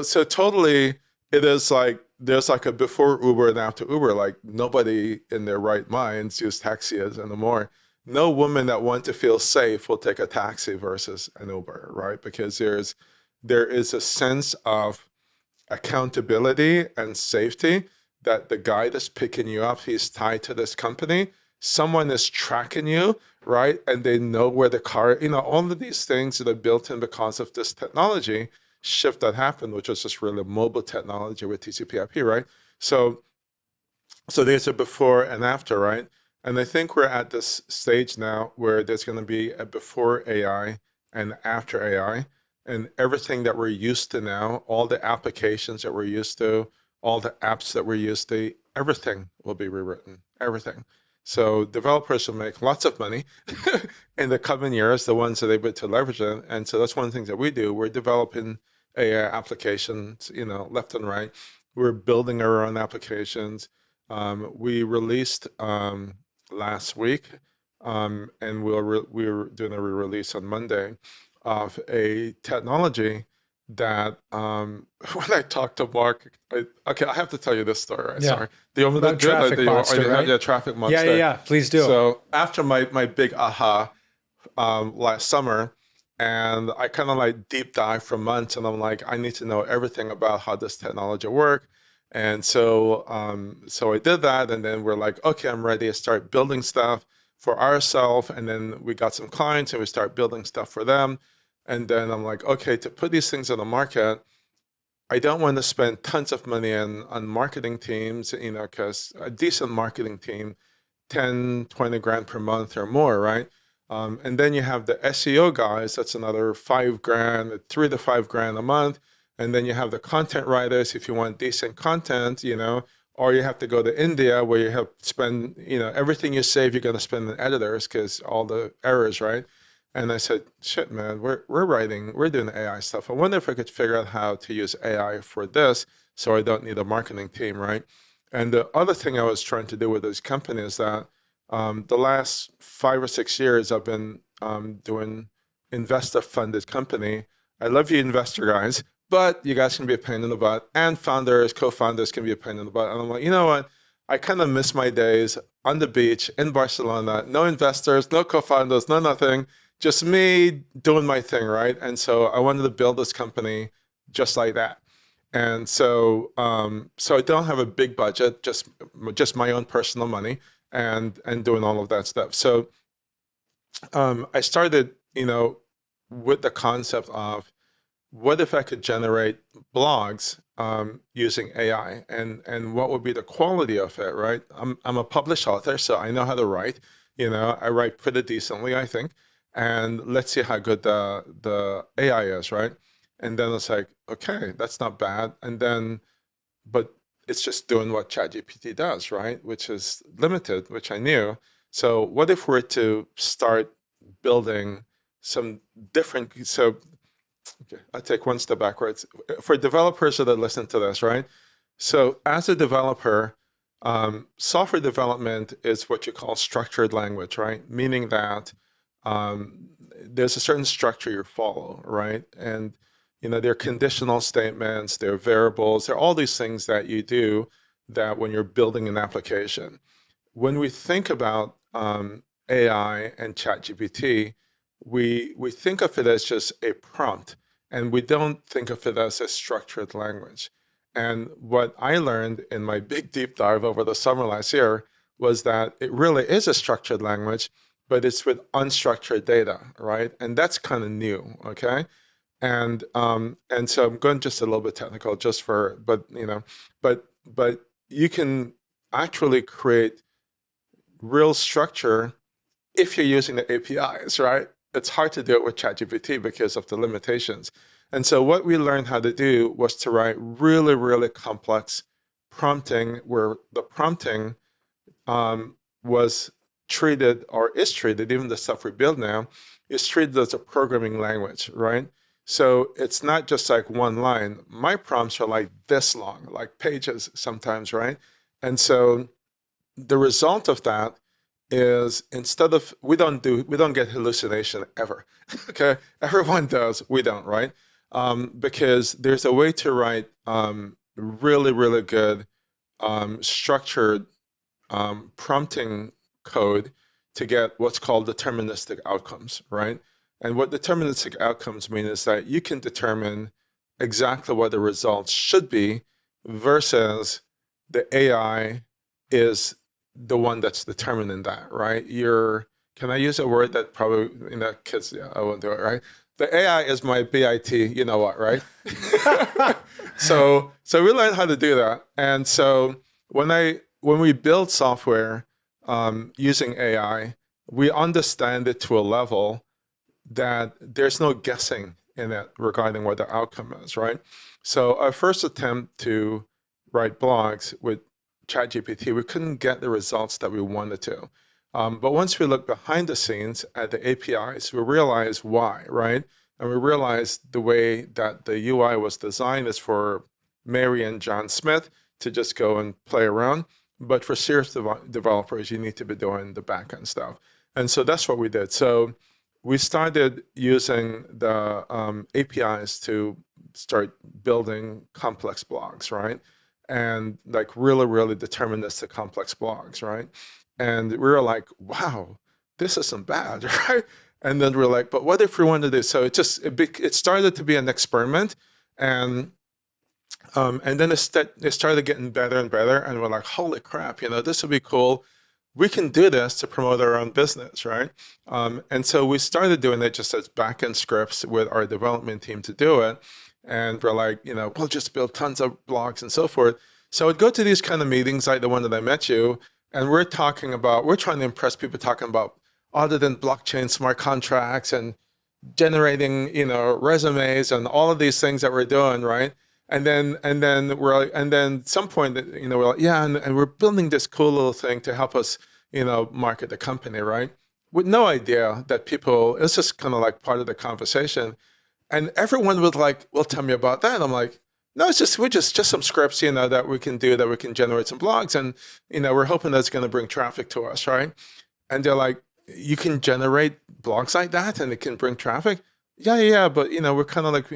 [SPEAKER 2] so totally, it is like, there's like a before Uber and after Uber. Like nobody in their right minds use taxi as anymore. No woman that wants to feel safe will take a taxi versus an Uber, right? Because there is a sense of accountability and safety that the guy that's picking you up, he's tied to this company. Someone is tracking you, right? And they know where the car, all of these things that are built in because of this technology shift that happened, which was just really mobile technology with TCP/IP, right? So there's a before and after, right? And I think we're at this stage now where there's going to be a before AI and after AI, and everything that we're used to now, all the applications that we're used to, all the apps that we're used to, everything will be rewritten, everything. So developers will make lots of money in the coming years, the ones that are able to leverage it. And so that's one of the things that we do. We're developing AI applications, left and right. We're building our own applications. We released last week, and we're doing a re-release on Monday of a technology that when I talked to Mark, I have to tell you this story, right?
[SPEAKER 1] Yeah.
[SPEAKER 2] Sorry. Do you want me to
[SPEAKER 1] About
[SPEAKER 2] do it?
[SPEAKER 1] Traffic Monster, right?
[SPEAKER 2] Yeah, Traffic Monster.
[SPEAKER 1] Yeah. Please do.
[SPEAKER 2] So after my big aha last summer, and I kind of like deep dive for months, and I'm like, I need to know everything about how this technology works. And so I did that, and then we're like, okay, I'm ready to start building stuff for ourselves. And then we got some clients, and we start building stuff for them. And then I'm like, okay, to put these things on the market, I don't want to spend tons of money on marketing teams, because a decent marketing team, 10, 20 grand per month or more, right? And then you have the SEO guys, that's another 5 grand, 3 to 5 grand a month. And then you have the content writers if you want decent content, or you have to go to India where you have to spend, everything you save, you're going to spend on editors because all the errors, right? And I said, shit, man, we're doing AI stuff. I wonder if I could figure out how to use AI for this so I don't need a marketing team, right? And the other thing I was trying to do with this company is that the last 5 or 6 years I've been doing investor-funded company. I love you investor guys, but you guys can be a pain in the butt, and founders, co-founders can be a pain in the butt. And I'm like, you know what? I kind of miss my days on the beach in Barcelona, no investors, no co-founders, no nothing, just me doing my thing, right? And so I wanted to build this company just like that. And so I don't have a big budget, just my own personal money and doing all of that stuff. So I started, with the concept of what if I could generate blogs using AI, and what would be the quality of it, right? I'm a published author, so I know how to write. I write pretty decently, I think. And let's see how good the AI is, right? And then it's like, okay, that's not bad. And then, but it's just doing what ChatGPT does, right? Which is limited, which I knew. So what if we're to start building some different, so okay, I'll take one step backwards. For developers that listen to this, right? So as a developer, Software development is what you call structured language, right? Meaning that there's a certain structure you follow, right? And there are conditional statements, there are variables, there are all these things that you do that when you're building an application. When we think about AI and ChatGPT, we think of it as just a prompt, and we don't think of it as a structured language. And what I learned in my big deep dive over the summer last year was that it really is a structured language, but it's with unstructured data, right? And that's kind of new, okay? And so I'm going just a little bit technical, but you can actually create real structure if you're using the APIs, right? It's hard to do it with ChatGPT because of the limitations. And so what we learned how to do was to write really, really complex prompting, where the prompting was treated, or is treated, even the stuff we build now, is treated as a programming language, right? So it's not just like one line. My prompts are like this long, like pages sometimes, right? And so the result of that is, instead of, we don't get hallucination ever. Okay, everyone does, we don't, right? Because there's a way to write really, really good structured prompting code to get what's called deterministic outcomes, right? And what deterministic outcomes mean is that you can determine exactly what the results should be versus the AI is the one that's determining that, right? Can I use a word that probably, kids, yeah, I won't do it, right? The AI is my BIT, you know what, right? So we learned how to do that. And so when we build software using AI, we understand it to a level that there's no guessing in it regarding what the outcome is, right? So our first attempt to write blogs with ChatGPT, we couldn't get the results that we wanted to. But once we looked behind the scenes at the APIs, we realized why, right? And we realized the way that the UI was designed is for Mary and John Smith to just go and play around. But for serious developers, you need to be doing the backend stuff. And so that's what we did. So we started using the APIs to start building complex blogs, right? And like really, really deterministic complex blogs, right? And we were like, wow, this isn't bad, right? And then we're like, but what if we wanted to do? So it started to be an experiment, and then it started getting better and better, and we're like, holy crap, this would be cool. We can do this to promote our own business, right? And so we started doing it just as backend scripts with our development team to do it. And we're like, we'll just build tons of blogs and so forth. So I'd go to these kind of meetings like the one that I met you, and we're trying to impress people talking about, other than blockchain smart contracts and generating, resumes and all of these things that we're doing, right? And then some point, we're like, yeah, and we're building this cool little thing to help us, market the company, right? With no idea that it's just kind of like part of the conversation. And everyone was like, well, tell me about that. I'm like, no, we're just some scripts, that we can do, that we can generate some blogs. And, we're hoping that's going to bring traffic to us, right? And they're like, you can generate blogs like that and it can bring traffic? Yeah. But, we're kind of like,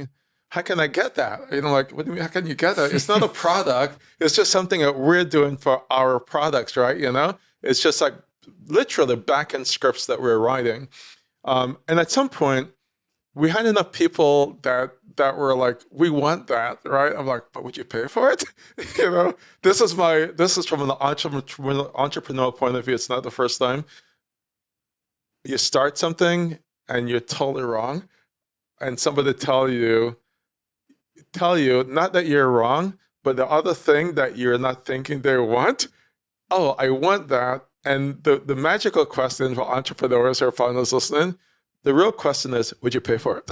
[SPEAKER 2] how can I get that? Like, what do you mean, how can you get that? It's not a product. It's just something that we're doing for our products, right? It's just like literally backend scripts that we're writing. And at some point, we had enough people that were like, we want that, right? I'm like, but would you pay for it? This is from an entrepreneurial point of view. It's not the first time. You start something and you're totally wrong, and somebody tell you not that you're wrong, but the other thing that you're not thinking they want. Oh, I want that. And the magical question for entrepreneurs or founders listening, the real question is, would you pay for it?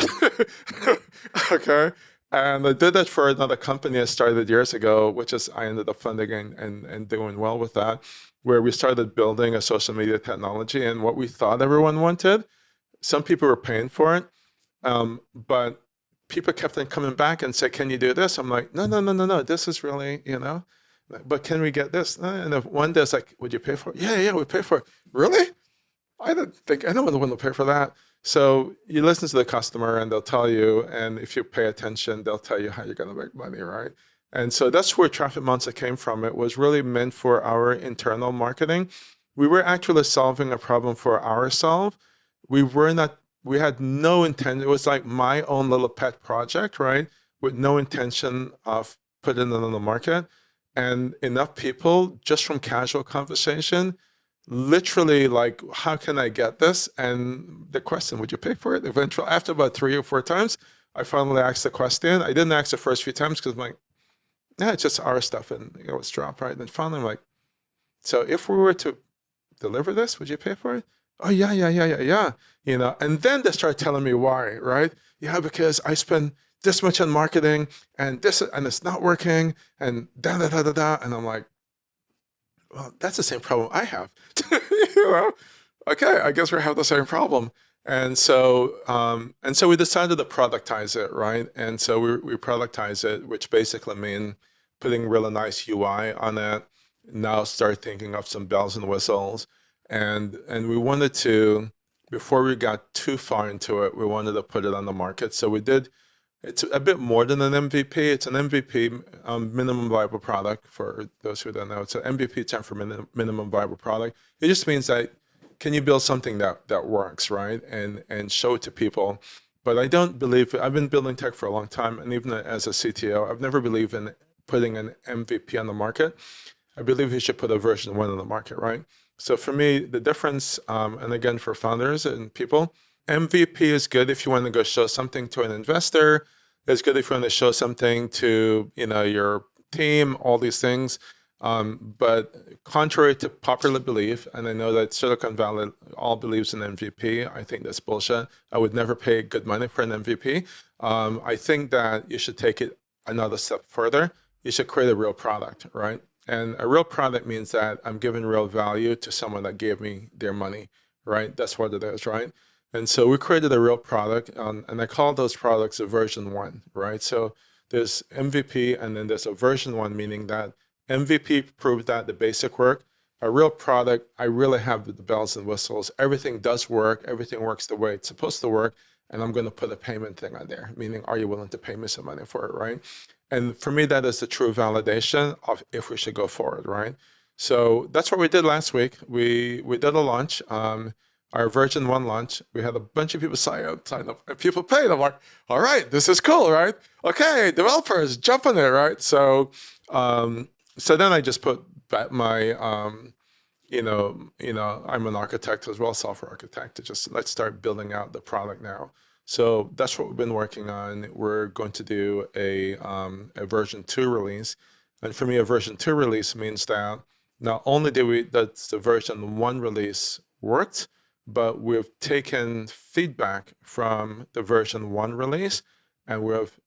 [SPEAKER 2] Okay. And I did that for another company I started years ago, which is I ended up funding and doing well with that, where we started building a social media technology, and what we thought everyone wanted, some people were paying for it, but people kept on coming back and say, can you do this? I'm like, no. This is really, Like, but can we get this? And if one day it's like, would you pay for it? Yeah, we pay for it. Really? I don't think anyone will pay for that. So you listen to the customer and they'll tell you, and if you pay attention, they'll tell you how you're going to make money, right? And so that's where Traffic Monster came from. It was really meant for our internal marketing. We were actually solving a problem for ourselves. We had no intent. It was like my own little pet project, right? With no intention of putting it on the market. And enough people, just from casual conversation, literally like, how can I get this? And the question, would you pay for it? Eventually, after about 3 or 4 times, I finally asked the question. I didn't ask the first few times because I'm like, yeah, it's just our stuff and it was dropped, right? And then finally I'm like, so if we were to deliver this, would you pay for it? Oh, yeah. And then they start telling me why, right? Yeah, because I spend this much on marketing and this, and it's not working and da. And I'm like, well, that's the same problem I have. Okay, I guess we have the same problem. And so we decided to productize it, right? And so we productize it, which basically means putting really nice UI on it. Now start thinking of some bells and whistles. And we wanted to, before we got too far into it, we wanted to put it on the market. So we did. It's a bit more than an MVP. It's an MVP, minimum viable product, for those who don't know. It's an MVP term for minimum viable product. It just means that can you build something that works, right? And show it to people. But I don't believe, I've been building tech for a long time, and even as a CTO, I've never believed in putting an MVP on the market. I believe you should put a version 1 on the market, right? So for me, the difference, and again, for founders and people, MVP is good if you want to go show something to an investor. It's good if you want to show something to your team, all these things. But contrary to popular belief, and I know that Silicon Valley all believes in MVP, I think that's bullshit. I would never pay good money for an MVP. I think that you should take it another step further. You should create a real product, right? And a real product means that I'm giving real value to someone that gave me their money, right? That's what it is, right? And so we created a real product, and I call those products a version 1, right? So there's MVP, and then there's a version 1, meaning that MVP proved that the basic work. A real product, I really have the bells and whistles. Everything does work. Everything works the way it's supposed to work. And I'm going to put a payment thing on there, meaning, are you willing to pay me some money for it, right? And for me, that is the true validation of if we should go forward, right? So that's what we did last week. We did a launch, our version 1 launch. We had a bunch of people sign up, and people paid. I'm like, all right, this is cool, right? Okay, developers, jump on it, right? So then I just put back my, I'm an architect as well, software architect, to just let's start building out the product now. So that's what we've been working on. We're going to do a version 2 release. And for me, a version 2 release means that not only that the version 1 release worked, but we've taken feedback from the version 1 release and we've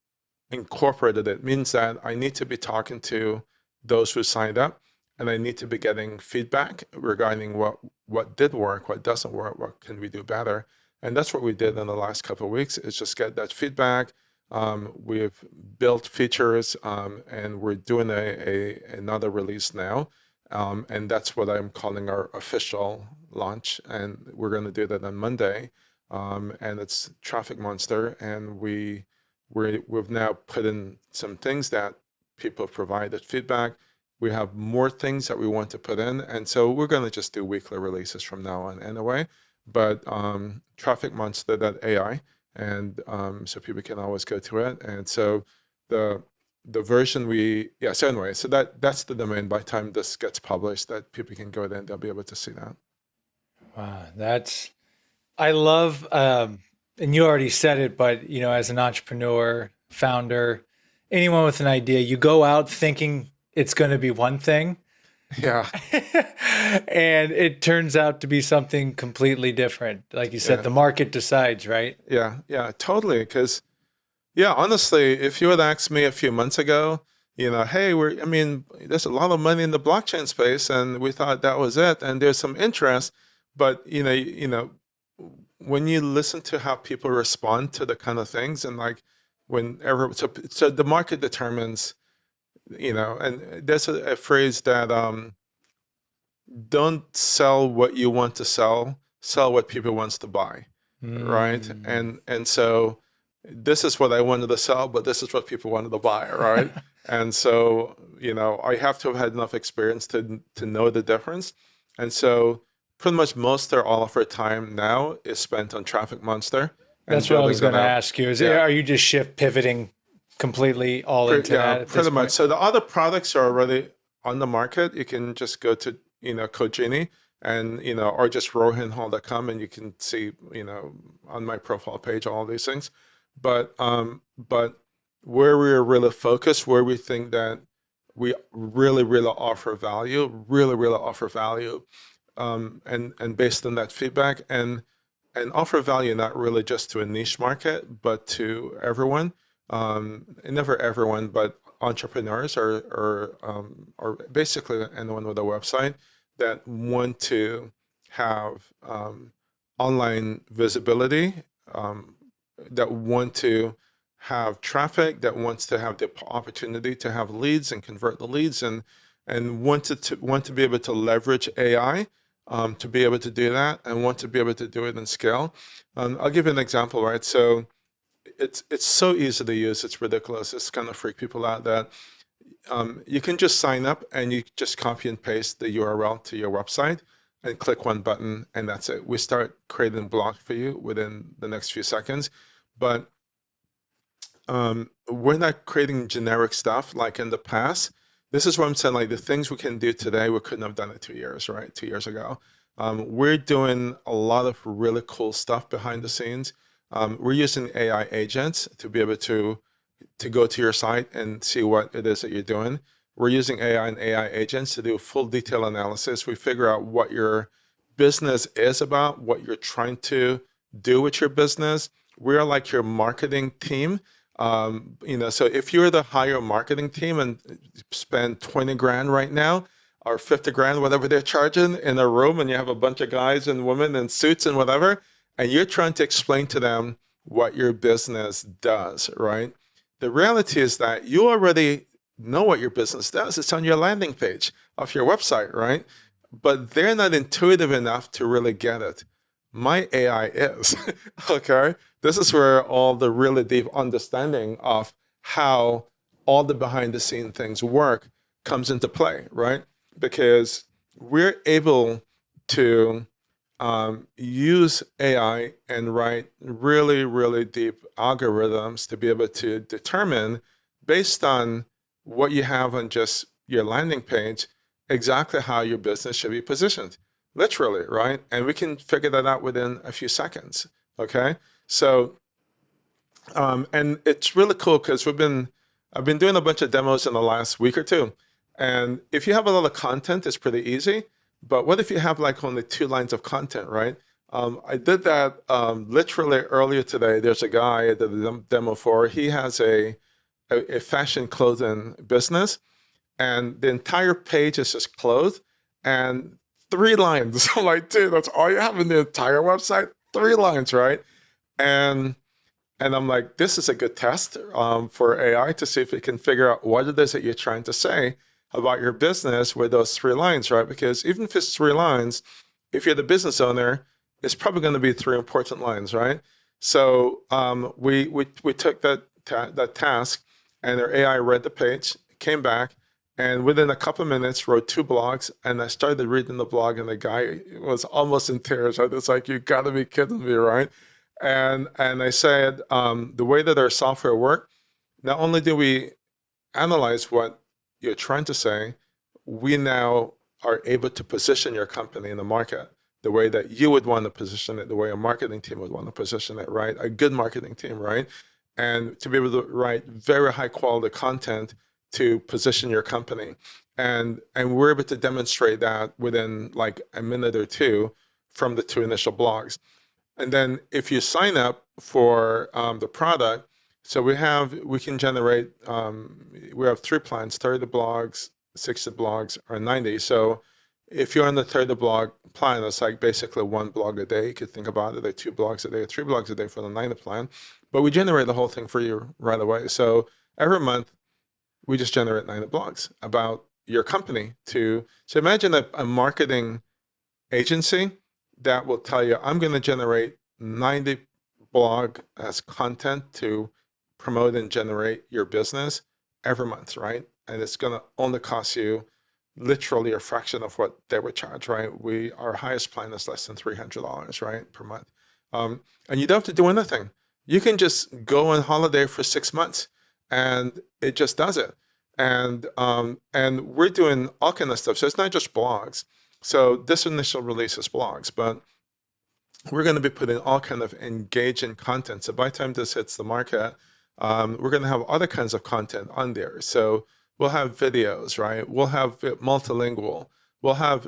[SPEAKER 2] incorporated it. It means that I need to be talking to those who signed up, and I need to be getting feedback regarding what did work, what doesn't work, what can we do better. And that's what we did in the last couple of weeks, is just get that feedback. We've built features, and we're doing another release now. And that's what I'm calling our official launch. And we're going to do that on Monday. And it's Traffic Monster. And we've now put in some things that people have provided feedback. We have more things that we want to put in. And so we're going to just do weekly releases from now on anyway. But trafficmonster.ai, and so people can always go to it. And so the version so that's the domain by the time this gets published, that people can go there and they'll be able to see that.
[SPEAKER 1] Wow, I love, and you already said it, but as an entrepreneur, founder, anyone with an idea, you go out thinking it's going to be one thing.
[SPEAKER 2] Yeah.
[SPEAKER 1] And it turns out to be something completely different. Like you said, the market decides, right?
[SPEAKER 2] Yeah, totally. Because, honestly, if you had asked me a few months ago, hey, there's a lot of money in the blockchain space, and we thought that was it, and there's some interest, but when you listen to how people respond to the kind of things, and like whenever, so the market determines And there's a phrase that don't sell what you want to sell what people wants to buy, right? And so this is what I wanted to sell, but this is what people wanted to buy, right? And so, I have to have had enough experience to know the difference. And so pretty much most or all of our time now is spent on Traffic Monster.
[SPEAKER 1] That's what I was going to ask you. Are you just pivoting completely all into that at
[SPEAKER 2] pretty
[SPEAKER 1] this
[SPEAKER 2] much.
[SPEAKER 1] point?
[SPEAKER 2] So the other products are already on the market. You can just go to, Code Genie and, or just rohanhall.com and you can see, on my profile page, all these things. But where we're really focused, where we think that we really, really offer value, and based on that feedback and offer value not really just to a niche market, but to everyone. And never everyone, but entrepreneurs or basically anyone with a website that want to have online visibility, that want to have traffic, that wants to have the opportunity to have leads and convert the leads, and want to be able to leverage AI to be able to do that, and want to be able to do it in scale. I'll give you an example, right? So it's so easy to use, it's ridiculous. It's kind of freak people out that you can just sign up and you just copy and paste the URL to your website and click one button and that's it. We start creating blogs for you within the next few seconds. But we're not creating generic stuff like in the past. This is what I'm saying, like the things we can do today, we couldn't have done it 2 years, right? 2 years ago. We're doing a lot of really cool stuff behind the scenes. We're using AI agents to be able to go to your site and see what it is that you're doing. We're using AI and AI agents to do a full detail analysis. We figure out what your business is about, what you're trying to do with your business. We're like your marketing team. So if you're the higher marketing team and spend 20 grand right now or 50 grand, whatever they're charging in a room, and you have a bunch of guys and women in suits and whatever, and you're trying to explain to them what your business does, right? The reality is that you already know what your business does. It's on your landing page of your website, right? But they're not intuitive enough to really get it. My AI is, okay? This is where all the really deep understanding of how all the behind the scene things work comes into play, right? Because we're able to use AI and write really, really deep algorithms to be able to determine, based on what you have on just your landing page, exactly how your business should be positioned. Literally, right? And we can figure that out within a few seconds, okay? So, and it's really cool because I've been doing a bunch of demos in the last week or two. And if you have a lot of content, it's pretty easy. But what if you have like only 2 lines of content, right? I did that literally earlier today. There's a guy I did a demo for. He has a fashion clothing business, and the entire page is just clothes and 3 lines. I'm like, dude, that's all you have in the entire website? 3 lines, right? And I'm like, this is a good test for AI to see if it can figure out what it is that you're trying to say about your business with those 3 lines, right? Because even if it's 3 lines, if you're the business owner, it's probably going to be 3 important lines, right? So we took that task, and our AI read the page, came back, and within a couple of minutes wrote 2 blogs. And I started reading the blog, and the guy was almost in tears. I was like, you got to be kidding me, right? And I said, the way that our software works, not only do we analyze what you're trying to say, we now are able to position your company in the market the way that you would want to position it, the way a marketing team would want to position it, right? A good marketing team, right? And to be able to write very high quality content to position your company. And we're able to demonstrate that within like a minute or 2 from the 2 initial blogs. And then if you sign up for the product, so we can generate, we have 3 plans, 30 blogs, 60 blogs, or 90. So if you're on the 30 blog plan, it's like basically 1 blog a day. You could think about it, like 2 blogs a day, or 3 blogs a day for the 90 plan. But we generate the whole thing for you right away. So every month we just generate 90 blogs about your company. So imagine a marketing agency that will tell you, I'm going to generate 90 blog as content to promote and generate your business every month, right? And it's going to only cost you literally a fraction of what they would charge, right? Our highest plan is less than $300, right, per month. And you don't have to do anything. You can just go on holiday for 6 months, and it just does it. And we're doing all kind of stuff. So it's not just blogs. So this initial release is blogs, but we're going to be putting all kind of engaging content. So by the time this hits the market, we're going to have other kinds of content on there. So we'll have videos, right? We'll have it multilingual. We'll have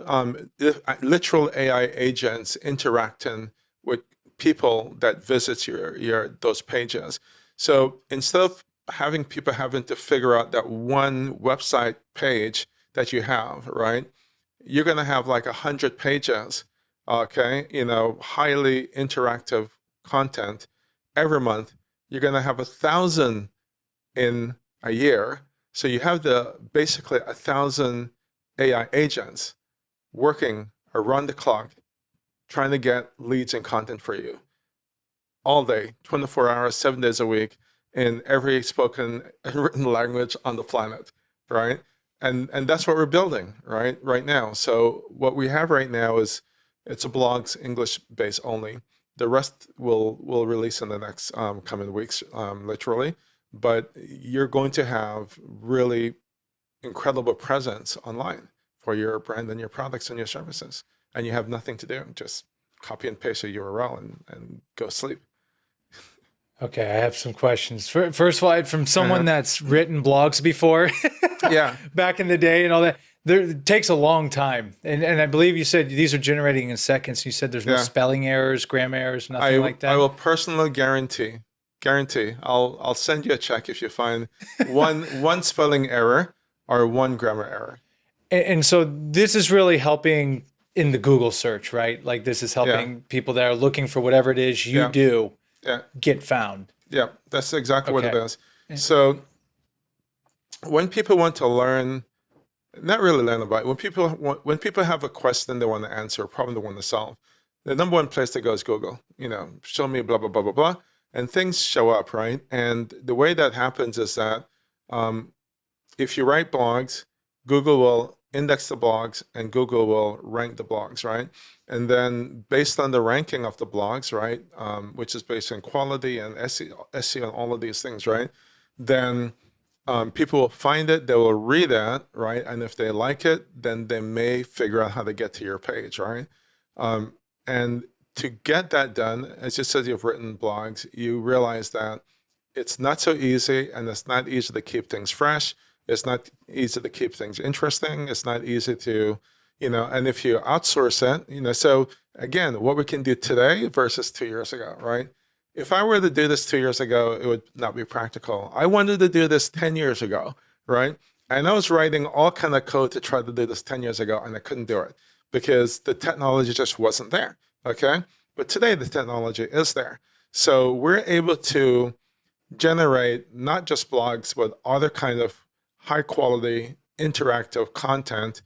[SPEAKER 2] literal AI agents interacting with people that visit those pages. So instead of having people having to figure out that one website page that you have, right? You're going to have like 100 pages, okay? Highly interactive content every month. You're going to have 1,000 in a year. So you have basically 1,000 AI agents working around the clock, trying to get leads and content for you all day, 24 hours, 7 days a week, in every spoken and written language on the planet, right? And that's what we're building right now. So what we have right now is it's a blogs English base only. The rest will release in the next coming weeks, literally. But you're going to have really incredible presence online for your brand and your products and your services. And you have nothing to do. Just copy and paste a URL and go sleep.
[SPEAKER 1] Okay, I have some questions. First of all, from someone that's written blogs before,
[SPEAKER 2] yeah,
[SPEAKER 1] back in the day and all that, it takes a long time. And I believe you said these are generating in seconds. You said there's no spelling errors, grammar errors, nothing like that.
[SPEAKER 2] I will personally guarantee. I'll send you a check if you find one spelling error or one grammar error.
[SPEAKER 1] And so this is really helping in the Google search, right? Like this is helping people that are looking for whatever it is you do. Get found.
[SPEAKER 2] Yeah, that's exactly what it is. So when people want to learn, not really learn about it, when people have a question they want to answer, a problem they want to solve, the number one place to go is Google. Show me blah, blah, blah, blah, blah. And things show up, right? And the way that happens is that if you write blogs, Google will index the blogs and Google will rank the blogs, right? And then based on the ranking of the blogs, right, which is based on quality and SEO and all of these things, right, then people will find it, they will read it, right? And if they like it, then they may figure out how to get to your page, right? And to get that done, as you said, you've written blogs, you realize that it's not so easy, and it's not easy to keep things fresh. It's not easy to keep things interesting. It's not easy to, and if you outsource it, so again, what we can do today versus 2 years ago, right? If I were to do this 2 years ago, it would not be practical. I wanted to do this 10 years ago, right? And I was writing all kind of code to try to do this 10 years ago, and I couldn't do it because the technology just wasn't there, okay? But today the technology is there. So we're able to generate not just blogs, but other kind of high quality interactive content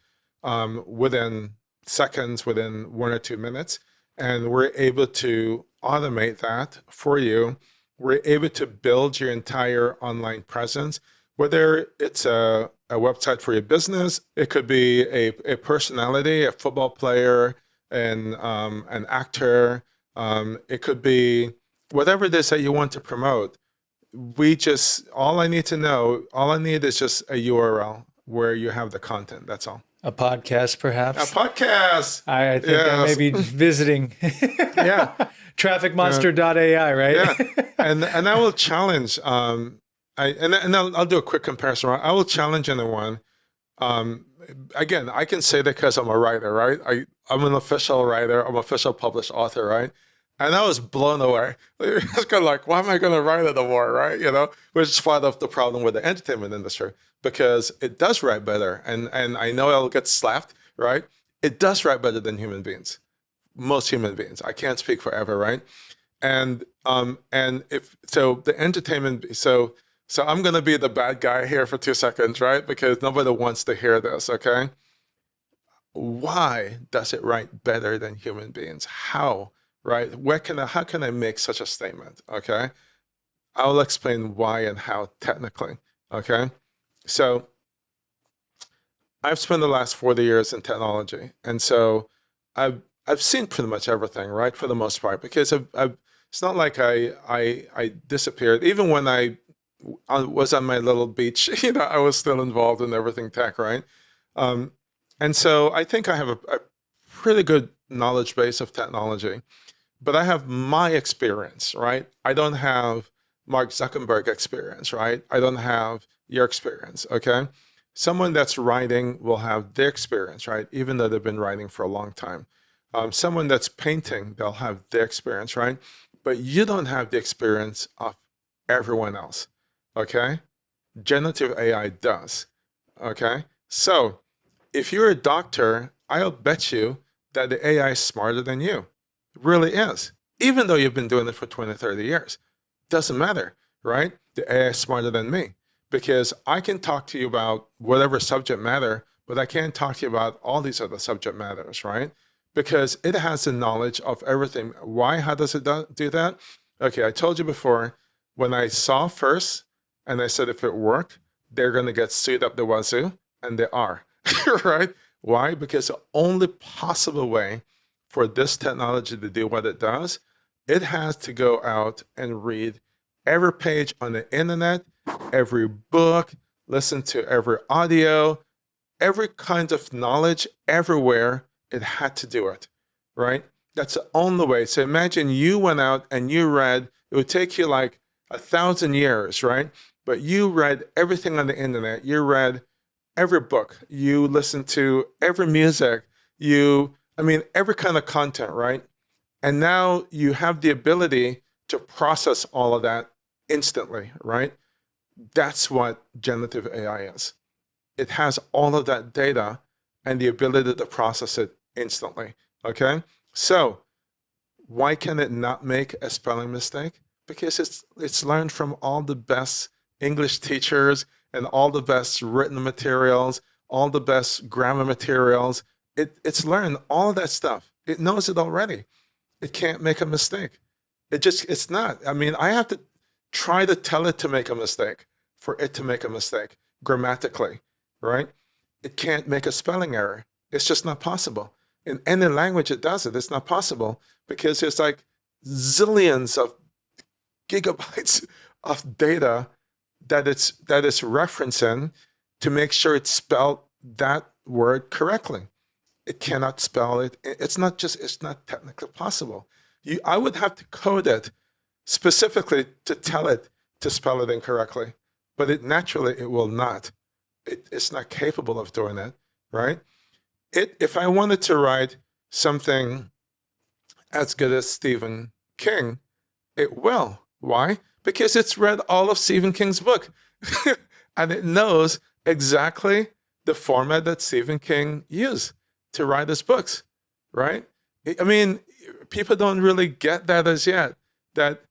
[SPEAKER 2] within seconds, within 1 or 2 minutes. And we're able to automate that for you. We're able to build your entire online presence, whether it's a website for your business, it could be a personality, a football player, an actor, it could be whatever it is that you want to promote. All I need is just a URL where you have the content. That's all.
[SPEAKER 1] A podcast, perhaps?
[SPEAKER 2] A podcast.
[SPEAKER 1] I think I may be visiting.
[SPEAKER 2] Yeah.
[SPEAKER 1] Trafficmonster.ai, right?
[SPEAKER 2] Yeah. And I will challenge, I'll do a quick comparison. I will challenge anyone. Again, I can say that because I'm a writer, right? I'm an official writer. I'm an official published author, right? And I was blown away. It's kind of like, why am I going to write anymore, right? Which is part of the problem with the entertainment industry, because it does write better. And I know I'll get slapped, right? It does write better than human beings. Most human beings. I can't speak forever, right? And if so, the entertainment. So So I'm going to be the bad guy here for 2 seconds, right? Because nobody wants to hear this, okay? Why does it write better than human beings? How, right? How can I make such a statement, okay? I'll explain why and how technically, okay? So I've spent the last 40 years in technology, and so I've seen pretty much everything, right, for the most part, because it's not like I disappeared. Even when I was on my little beach, I was still involved in everything tech, right? And so I think I have a pretty good knowledge base of technology, but I have my experience, right? I don't have Mark Zuckerberg experience, right? I don't have your experience, okay? Someone that's writing will have their experience, right? Even though they've been writing for a long time. Someone that's painting, they'll have their experience, right? But you don't have the experience of everyone else, okay? Generative AI does, okay? So if you're a doctor, I'll bet you that the AI is smarter than you. It really is. Even though you've been doing it for 20, 30 years. Doesn't matter, right? The AI is smarter than me because I can talk to you about whatever subject matter, but I can't talk to you about all these other subject matters, right? Because it has the knowledge of everything. Why? How does it do that? Okay, I told you before, when I saw first and I said if it worked, they're going to get sued up the wazoo, and they are, right? Why? Because the only possible way for this technology to do what it does, it has to go out and read every page on the internet, every book, listen to every audio, every kind of knowledge everywhere. It had to do it, right? That's the only way. So imagine you went out and you read, it would take you like 1,000 years, right? But you read everything on the internet. You read every book. You listened to every music. Every kind of content, right? And now you have the ability to process all of that instantly, right? That's what generative AI is. It has all of that data and the ability to process it instantly, okay? So why can it not make a spelling mistake? Because it's learned from all the best English teachers and all the best written materials, all the best grammar materials. It's learned all of that stuff. It knows it already. It can't make a mistake. It's not. I have to try to tell it to make a mistake for it to make a mistake grammatically, right? It can't make a spelling error. It's just not possible. In any language it does it, it's not possible because there's like zillions of gigabytes of data that it's referencing to make sure it spelled that word correctly. It cannot spell it. It's not technically possible. I would have to code it specifically to tell it to spell it incorrectly, but it will not. It's not capable of doing it, right? If I wanted to write something as good as Stephen King, it will. Why? Because it's read all of Stephen King's book and it knows exactly the format that Stephen King used to write his books, right? People don't really get that as yet, that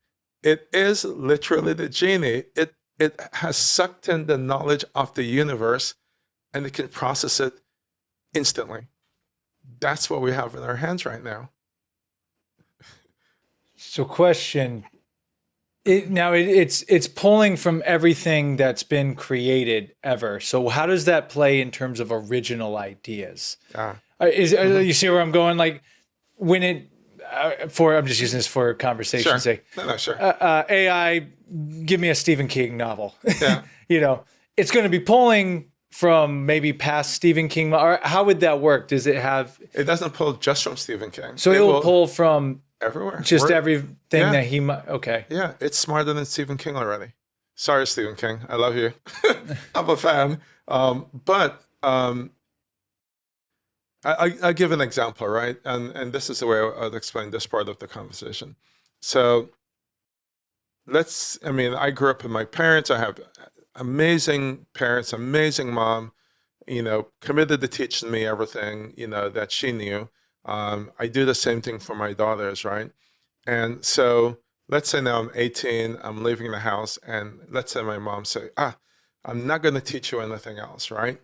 [SPEAKER 2] it is literally the genie. It has sucked in the knowledge of the universe and it can process it instantly. That's what we have in our hands right now.
[SPEAKER 1] So question, it's pulling from everything that's been created ever. So how does that play in terms of original ideas? You see where I'm going? Like when I'm just using this for conversation's sake.
[SPEAKER 2] No, sure.
[SPEAKER 1] AI, give me a Stephen King novel.
[SPEAKER 2] Yeah.
[SPEAKER 1] It's going to be pulling from maybe past Stephen King, or how would that work? Does it have?
[SPEAKER 2] It doesn't pull just from Stephen King.
[SPEAKER 1] So it will pull from
[SPEAKER 2] everywhere.
[SPEAKER 1] Just everything that he might. Okay.
[SPEAKER 2] Yeah, it's smarter than Stephen King already. Sorry, Stephen King. I love you. I'm a fan. But I give an example, right? And this is the way I'd explain this part of the conversation. So I grew up with my parents. I have amazing parents, amazing mom, committed to teaching me everything, that she knew. I do the same thing for my daughters, right? And so let's say now I'm 18, I'm leaving the house, and let's say my mom say, I'm not going to teach you anything else, right?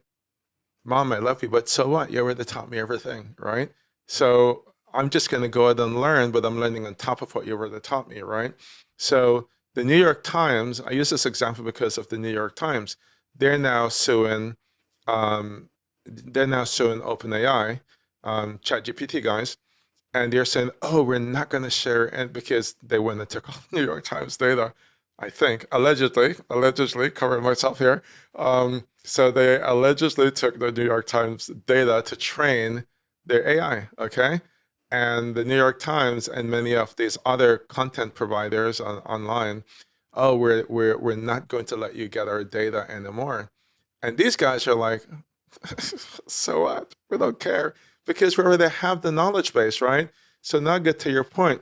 [SPEAKER 2] Mom, I love you, but so what? You already taught me everything, right? So I'm just going to go ahead and learn, but I'm learning on top of what you already taught me, right? So the New York Times, I use this example because of the New York Times. They're now suing, OpenAI, ChatGPT guys, and they're saying, "Oh, we're not going to share," and because they went and took all New York Times data, I think allegedly, covering myself here. So they allegedly took the New York Times data to train their AI. Okay, and the New York Times and many of these other content providers online, oh, we're not going to let you get our data anymore. And these guys are like, so what? We don't care because we already have the knowledge base, right? So now get to your point.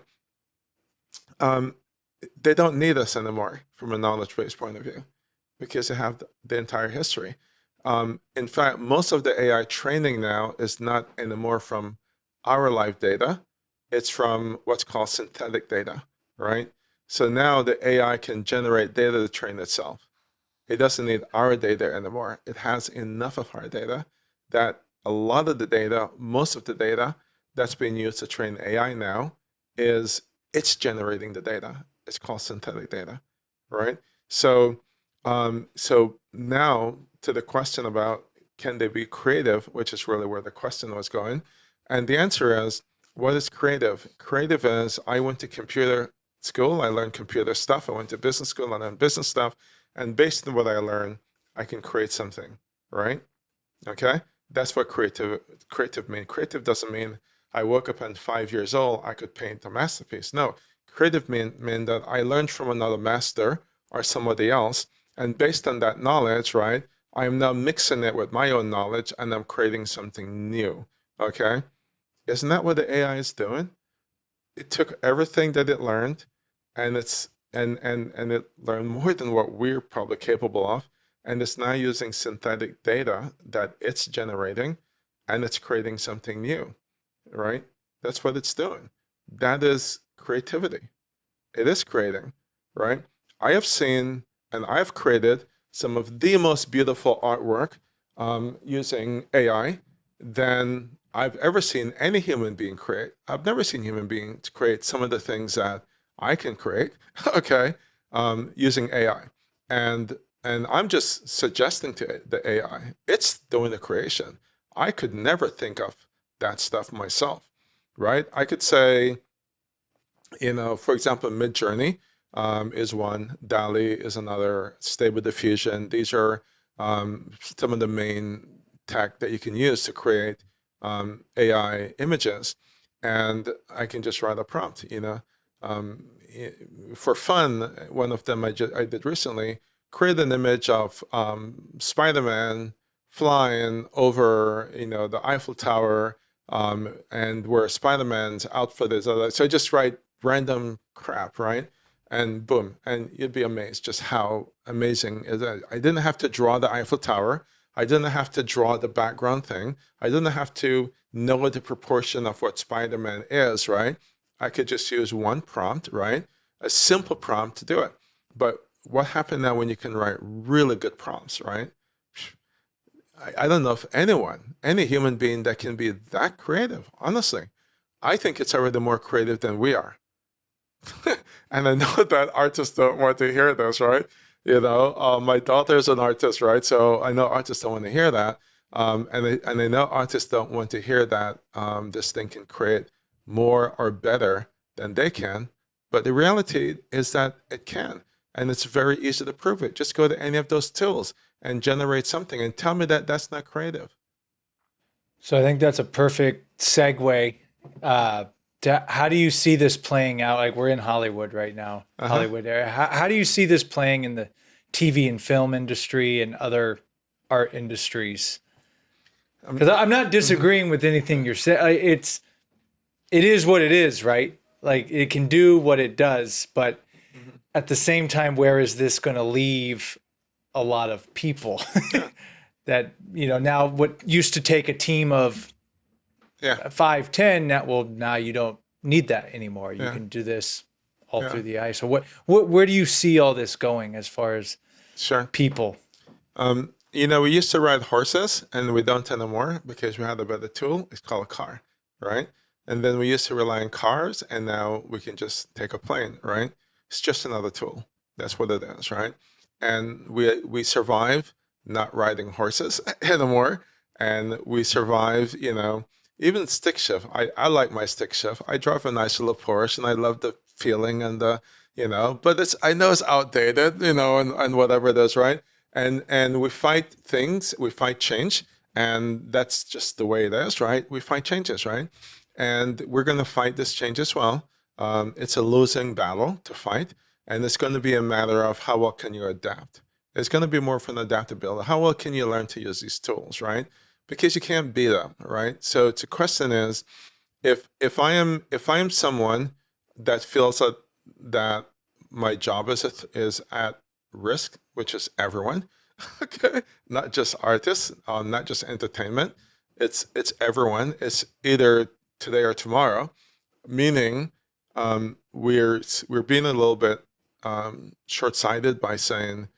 [SPEAKER 2] They don't need us anymore from a knowledge base point of view because they have the entire history. In fact, most of the AI training now is not anymore from our live data. It's from what's called synthetic data, right? So now the AI can generate data to train itself. It doesn't need our data anymore. It has enough of our data that a lot of the data, most of the data that's being used to train AI now is it's generating the data. It's called synthetic data, right? So, so now to the question about can they be creative, which is really where the question was going. And the answer is, what is creative? Creative is, I went to computer school, I learned computer stuff. I went to business school, I learned business stuff. And based on what I learned, I can create something, right? Okay? That's what creative means. Creative doesn't mean I woke up and 5 years old, I could paint a masterpiece. No, creative mean that I learned from another master or somebody else. And based on that knowledge, right, I am now mixing it with my own knowledge and I'm creating something new, okay? Isn't that what the AI is doing? It took everything that it learned and it learned more than what we're probably capable of, and it's now using synthetic data that it's generating and it's creating something new, right? That's what it's doing. That is creativity. It is creating, right? I have seen and I've created some of the most beautiful artwork using AI than I've ever seen any human being create. I've never seen human beings create some of the things that I can create, okay, using AI. And I'm just suggesting to the AI, it's doing the creation. I could never think of that stuff myself, right? I could say, for example, Midjourney is one, DALI is another, Stable Diffusion. These are some of the main tech that you can use to create AI images. And I can just write a prompt, for fun. One of them I did recently, create an image of Spider-Man flying over, the Eiffel Tower, and where Spider-Man's outfit is. So I just write random crap, right? And boom, and you'd be amazed just how amazing is it. I didn't have to draw the Eiffel Tower. I didn't have to draw the background thing. I didn't have to know the proportion of what Spider-Man is, right? I could just use one prompt, right? A simple prompt to do it. But what happened now when you can write really good prompts, right? I don't know if any human being that can be that creative, honestly. I think it's already more creative than we are. And I know that artists don't want to hear this, right? My daughter's an artist, right? So I know artists don't want to hear that. And I know artists don't want to hear that this thing can create more or better than they can. But the reality is that it can. And it's very easy to prove it. Just go to any of those tools and generate something and tell me that that's not creative.
[SPEAKER 1] So I think that's a perfect segue. How do you see this playing out? Like, we're in Hollywood right now, Hollywood area. How do you see this playing in the TV and film industry and other art industries? Because I'm not disagreeing with anything you're saying. It is what it is, right? Like, it can do what it does, but at the same time, where is this going to leave a lot of people that, now what used to take a team of 5, 10, now you don't need that anymore. You can do this all
[SPEAKER 2] Yeah.
[SPEAKER 1] through the eye. So where do you see all this going as far as
[SPEAKER 2] Sure.
[SPEAKER 1] people?
[SPEAKER 2] We used to ride horses, and we don't anymore because we had a better tool. It's called a car, right? And then we used to rely on cars, and now we can just take a plane, right? It's just another tool. That's what it is, right? And we survive not riding horses anymore, and we survive, even stick shift. I like my stick shift. I drive a nice little Porsche, and I love the feeling and but I know it's outdated, and whatever it is, right? And we fight things, we fight change, and that's just the way it is, right? We fight changes, right? And we're going to fight this change as well. It's a losing battle to fight, and it's going to be a matter of how well can you adapt. It's going to be more from adaptability. How well can you learn to use these tools, right? Because you can't beat them, right? So the question is, if I am someone that feels that my job is at risk, which is everyone, okay, not just artists, not just entertainment. It's everyone. It's either today or tomorrow, meaning we're being a little bit short-sighted by saying,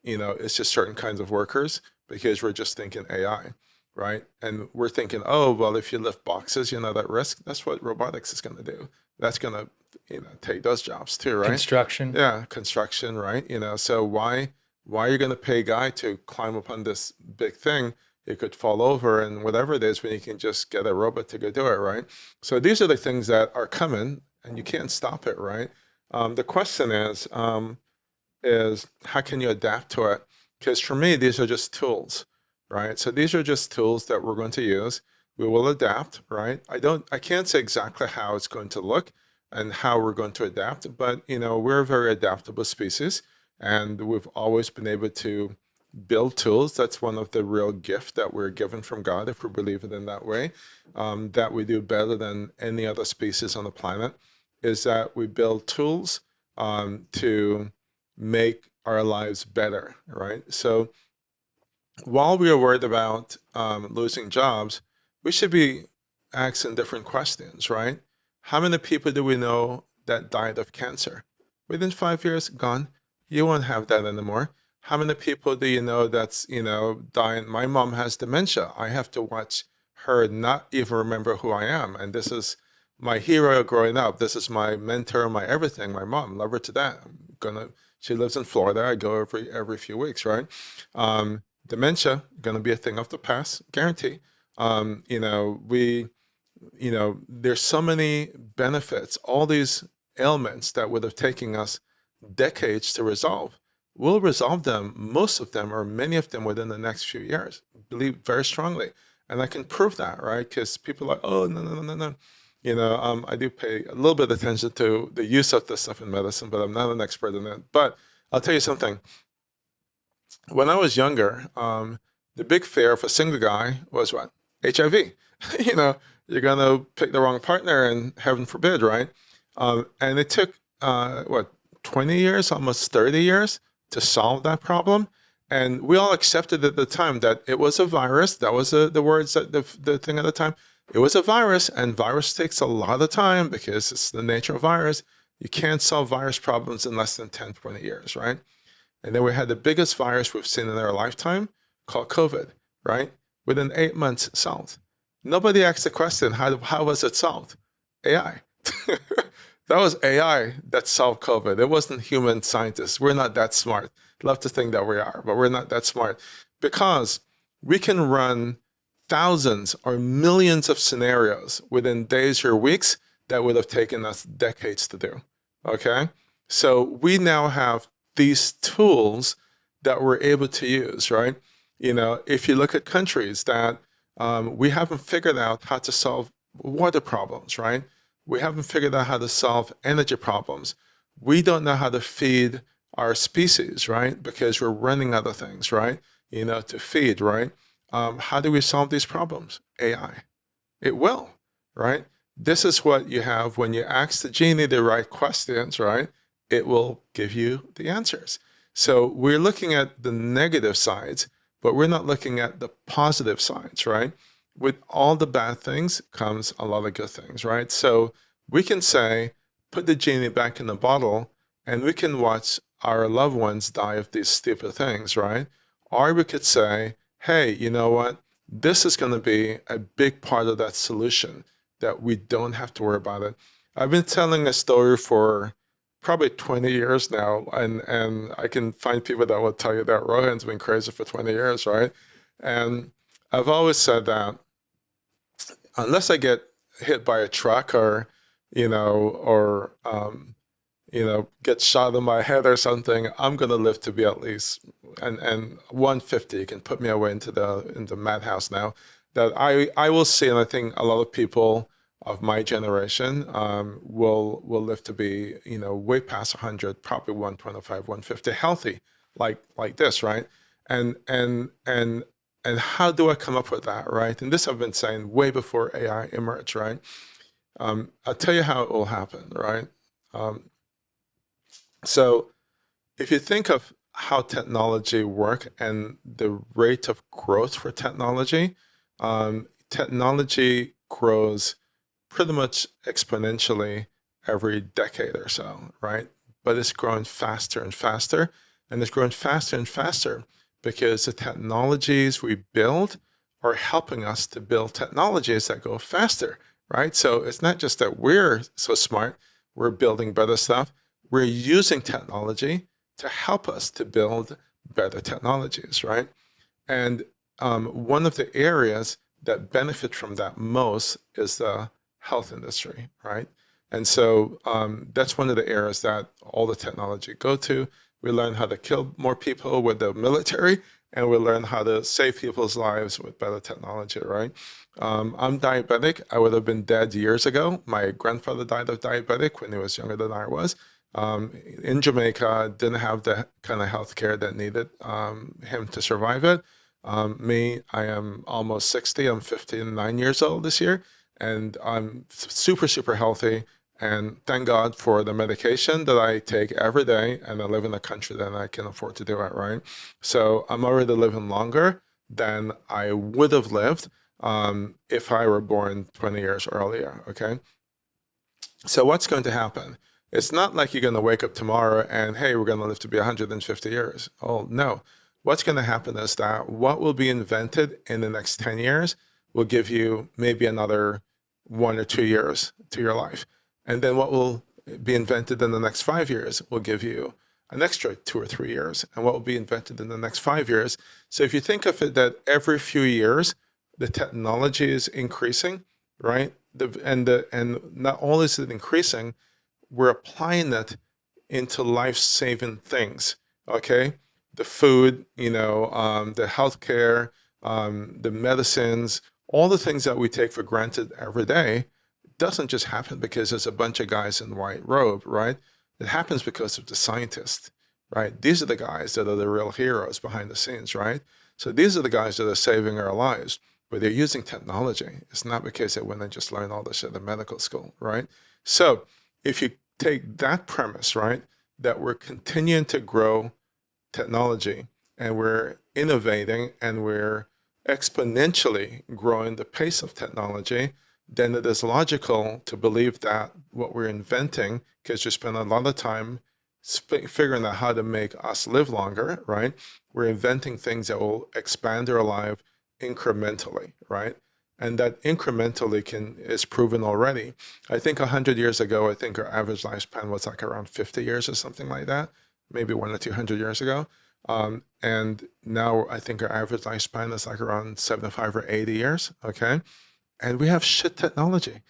[SPEAKER 2] it's just certain kinds of workers because we're just thinking AI, right? And we're thinking, oh, well, if you lift boxes, that risk, that's what robotics is going to do. That's going to, take those jobs too, right?
[SPEAKER 1] Construction.
[SPEAKER 2] Yeah, construction, right? So why are you going to pay a guy to climb up on this big thing? It could fall over and whatever it is when you can just get a robot to go do it, right? So these are the things that are coming and you can't stop it, right? The question is how can you adapt to it? Because for me, these are just tools, right? So these are just tools that we're going to use. We will adapt, right? I can't say exactly how it's going to look and how we're going to adapt, but we're a very adaptable species, and we've always been able to build tools. That's one of the real gifts that we're given from God, if we believe it in that way, that we do better than any other species on the planet, is that we build tools to make our lives better, right? So while we are worried about losing jobs, we should be asking different questions, right? How many people do we know that died of cancer? Within 5 years, gone. You won't have that anymore. How many people do you know that's, dying? My mom has dementia. I have to watch her not even remember who I am. And this is my hero growing up. This is my mentor, my everything, my mom. Love her to death. She lives in Florida. I go every few weeks, right? Dementia, gonna be a thing of the past, guarantee. There's so many benefits, all these ailments that would have taken us decades to resolve. We'll resolve them, most of them or many of them within the next few years. Believe very strongly. And I can prove that, right? Because people are like, oh, no. I do pay a little bit of attention to the use of this stuff in medicine, but I'm not an expert in it. But I'll tell you something. When I was younger, the big fear of a single guy was what? HIV. You're going to pick the wrong partner and heaven forbid, right? And it took, 20 years, almost 30 years to solve that problem. And we all accepted at the time that it was a virus. That was the words, that the thing at the time. It was a virus, and virus takes a lot of time because it's the nature of virus. You can't solve virus problems in less than 10, 20 years, right? And then we had the biggest virus we've seen in our lifetime called COVID, right? Within 8 months, solved. Nobody asked the question, how was it solved? AI. That was AI that solved COVID. It wasn't human scientists. We're not that smart. Love to think that we are, but we're not that smart because we can run thousands or millions of scenarios within days or weeks that would have taken us decades to do, okay? So we now have these tools that we're able to use, right? If you look at countries that we haven't figured out how to solve water problems, right? We haven't figured out how to solve energy problems. We don't know how to feed our species, right? Because we're running out of things, right? To feed, right? How do we solve these problems? AI. It will, right? This is what you have when you ask the Genie the right questions, right? It will give you the answers. So we're looking at the negative sides, but we're not looking at the positive sides, right? With all the bad things comes a lot of good things, right? So we can say put the genie back in the bottle, and we can watch our loved ones die of these stupid things, right? Or we could say, hey, you know what? This is going to be a big part of that solution that we don't have to worry about it. I've been telling a story for probably 20 years now, and I can find people that will tell you that Rohan's been crazy for 20 years, right? And I've always said that unless I get hit by a truck or, get shot in my head or something, I'm gonna live to be at least and 150. You can put me away into the madhouse now. That I will see, and I think a lot of people of my generation will live to be way past 100, probably 125, 150, healthy like this, right? And how do I come up with that, right? And this I've been saying way before AI emerged, right? I'll tell you how it will happen, right? So if you think of how technology work and the rate of growth for technology, technology grows pretty much exponentially every decade or so, right? But it's growing faster and faster, and it's growing faster and faster because the technologies we build are helping us to build technologies that go faster, right? So it's not just that we're so smart, we're building better stuff. We're using technology to help us to build better technologies, right? And one of the areas that benefit from that most is the health industry, right? And so that's one of the areas that all the technology go to. We learn how to kill more people with the military, and we learn how to save people's lives with better technology, right? I'm diabetic. I would have been dead years ago. My grandfather died of diabetic when he was younger than I was. In Jamaica, didn't have the kind of health care that needed him to survive it. Me, I am almost 60. I'm 59 years old this year, and I'm super, super healthy. And thank God for the medication that I take every day, and I live in a country that I can afford to do it, right? So I'm already living longer than I would have lived if I were born 20 years earlier, okay? So what's going to happen? It's not like you're going to wake up tomorrow and, hey, we're going to live to be 150 years. Oh, no. What's going to happen is that what will be invented in the next 10 years will give you maybe another 1 or 2 years to your life. And then what will be invented in the next 5 years will give you an extra 2 or 3 years. And what will be invented in the next 5 years. So if you think of it that every few years, the technology is increasing, right? And not only is it increasing, we're applying it into life-saving things, okay? The food, the healthcare, the medicines, all the things that we take for granted every day doesn't just happen because there's a bunch of guys in white robe, right? It happens because of the scientists, right? These are the guys that are the real heroes behind the scenes, right? So these are the guys that are saving our lives, but they're using technology. It's not because they went and just learned all this shit in medical school, right? So if you take that premise, right, that we're continuing to grow technology and we're innovating and we're exponentially growing the pace of technology, then it is logical to believe that what we're inventing, because we spend a lot of time figuring out how to make us live longer, right? We're inventing things that will expand our life incrementally, right? And that incrementally is proven already. I think 100 years ago, I think our average lifespan was like around 50 years or something like that, maybe 100 or 200 years ago. And now I think our average lifespan is like around 75 or 80 years, okay? And we have shit technology.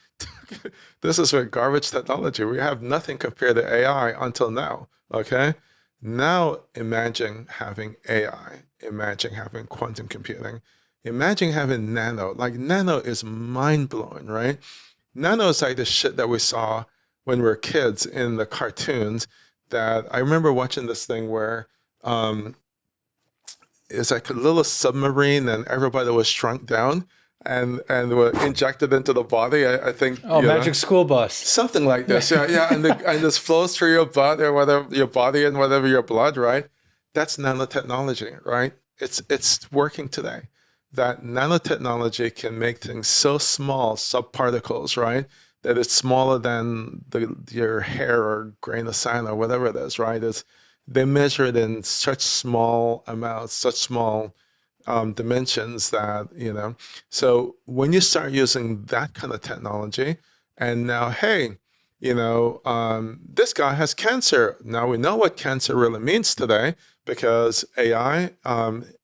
[SPEAKER 2] This is with garbage technology. We have nothing compared to AI until now, okay? Now imagine having AI, imagine having quantum computing, imagine having nano. Like nano is mind-blowing, right? Nano is like the shit that we saw when we were kids in the cartoons. That I remember watching this thing where it's like a little submarine and everybody was shrunk down and were injected into the body. I think.
[SPEAKER 1] Oh, Magic School Bus.
[SPEAKER 2] Something like this. Yeah. And this flows through your blood or whatever your body and whatever your blood, right? That's nanotechnology, right? It's working today. That nanotechnology can make things so small, subparticles, right? that it's smaller than your hair or grain of sand or whatever it is, right? They measure it in such small amounts, such small dimensions that, so when you start using that kind of technology, and now, hey, this guy has cancer. Now we know what cancer really means today because AI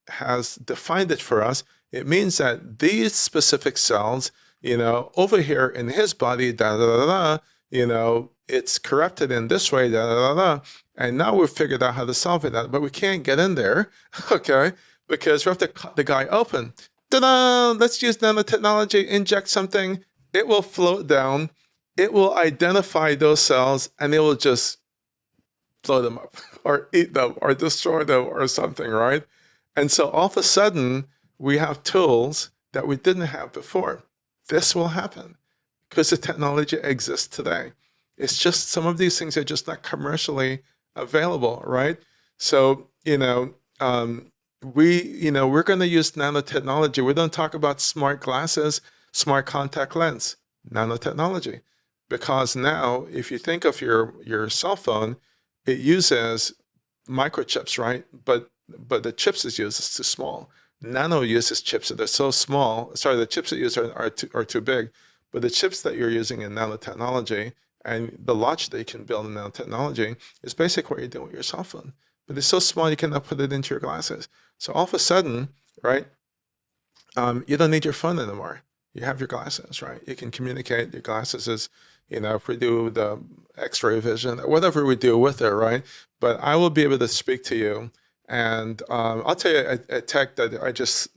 [SPEAKER 2] has defined it for us. It means that these specific cells, over here in his body, da da da da, it's corrupted in this way, da da da da. And now we've figured out how to solve it, but we can't get in there, okay? Because we have to cut the guy open. Ta-da! Let's use nanotechnology, inject something. It will float down. It will identify those cells, and it will just blow them up or eat them or destroy them or something, right? And so all of a sudden, we have tools that we didn't have before. This will happen because the technology exists today. It's just some of these things are just not commercially available, right? So, we're going to use nanotechnology. We don't talk about smart glasses, smart contact lens, nanotechnology. Because now, if you think of your cell phone, it uses microchips, right? But the chips it uses is too small. Nano uses chips that are so small. Sorry, the chips it uses are too big. But the chips that you're using in nanotechnology and the logic that you can build in nanotechnology is basically what you're doing with your cell phone. But it's so small you cannot put it into your glasses. So all of a sudden, right, you don't need your phone anymore. You have your glasses, right? You can communicate. Your glasses is, if we do the X-ray vision, whatever we do with it, right? But I will be able to speak to you. And I'll tell you a tech that I just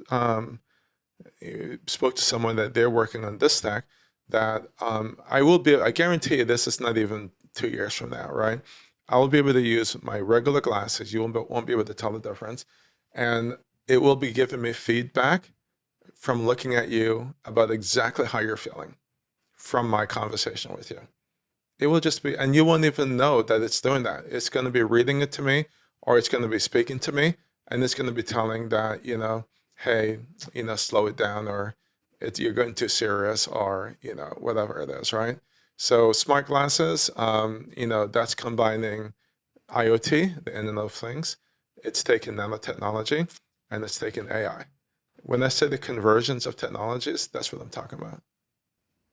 [SPEAKER 2] spoke to someone that they're working on this tech that I guarantee you this is not even 2 years from now, right? I will be able to use my regular glasses. You won't be able to tell the difference. And it will be giving me feedback from looking at you about exactly how you're feeling from my conversation with you. It will just be, and you won't even know that it's doing that. It's going to be reading it to me, or it's going to be speaking to me, and it's going to be telling that, hey, slow it down, or you're going too serious, or, whatever it is, right? So smart glasses, that's combining IoT, the Internet of Things. It's taking nanotechnology, and it's taking AI. When I say the convergence of technologies, that's what I'm talking about.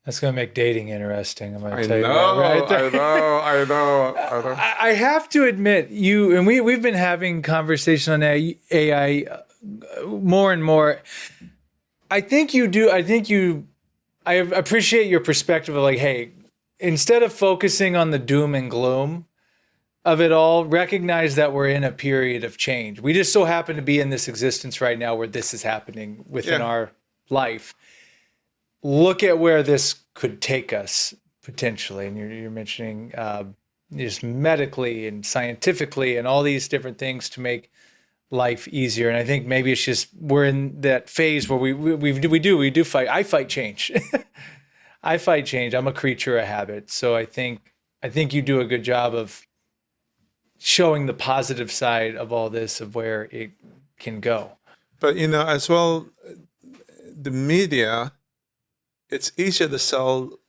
[SPEAKER 1] That's going to make dating interesting. I'm going to
[SPEAKER 2] I
[SPEAKER 1] tell you
[SPEAKER 2] know,
[SPEAKER 1] that right there.
[SPEAKER 2] I know.
[SPEAKER 1] I have to admit, we've been having conversation on AI more and more. I appreciate your perspective of like, hey, instead of focusing on the doom and gloom of it all, recognize that we're in a period of change. We just so happen to be in this existence right now where this is happening within our life. Look at where this could take us potentially. And you're mentioning just medically and scientifically and all these different things to make life easier. And I think maybe it's just we're in that phase where we do fight. I fight change. I fight change. I'm a creature of habit. So I think you do a good job of showing the positive side of all this, of where it can go.
[SPEAKER 2] But, as well, the media, it's easier to sell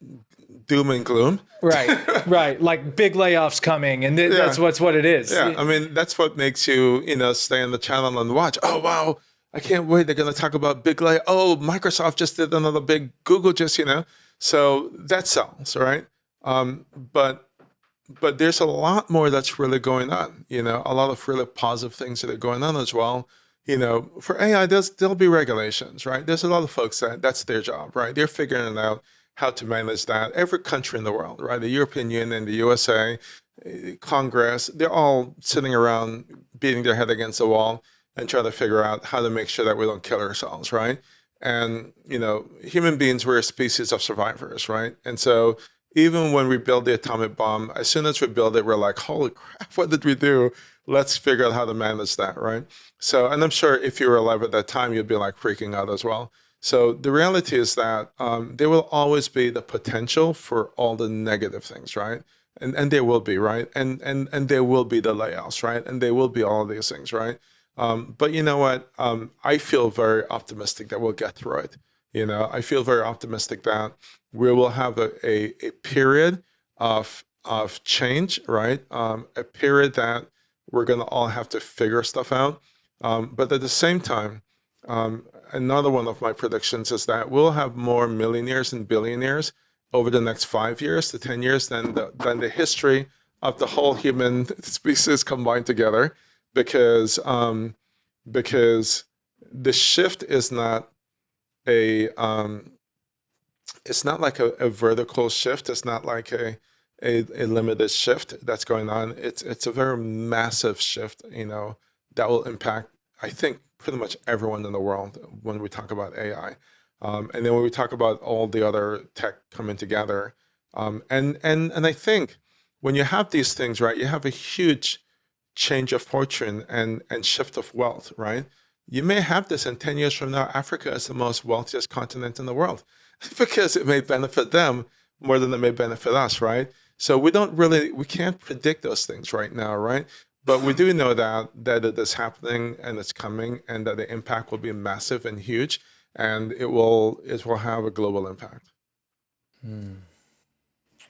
[SPEAKER 2] doom and gloom.
[SPEAKER 1] Right. Like big layoffs coming, and that's what it is.
[SPEAKER 2] Yeah, I mean, that's what makes you, stay on the channel and watch. Oh, wow, I can't wait. They're going to talk about big layoff. Oh, Microsoft just did another big, Google just, So that sells, right? But there's a lot more that's really going on, a lot of really positive things that are going on as well. For AI, there'll be regulations, right? There's a lot of folks that's their job, right? They're figuring out how to manage that. Every country in the world, right? The European Union, the USA, Congress, they're all sitting around beating their head against the wall and trying to figure out how to make sure that we don't kill ourselves, right? And, human beings, we're a species of survivors, right? And so even when we build the atomic bomb, as soon as we build it, we're like, holy crap, what did we do? Let's figure out how to manage that, right? So, and I'm sure if you were alive at that time, you'd be like freaking out as well. So the reality is that there will always be the potential for all the negative things, right? And there will be, right? And there will be the layoffs, right? And there will be all of these things, right? But you know what? I feel very optimistic that we'll get through it. I feel very optimistic that we will have a period of change, right? A period that we're going to all have to figure stuff out. But at the same time, another one of my predictions is that we'll have more millionaires and billionaires over the next 5 years to 10 years than the history of the whole human species combined together, because the shift is not it's not like a vertical shift. It's not like a limited shift that's going on. It's a very massive shift, that will impact, I think, pretty much everyone in the world when we talk about AI. And then when we talk about all the other tech coming together, and I think when you have these things, right, you have a huge change of fortune and shift of wealth, right? You may have this in 10 years from now. Africa is the most wealthiest continent in the world because it may benefit them more than it may benefit us, right? So we can't predict those things right now, right? But we do know that it is happening and it's coming, and that the impact will be massive and huge, and it will have a global impact.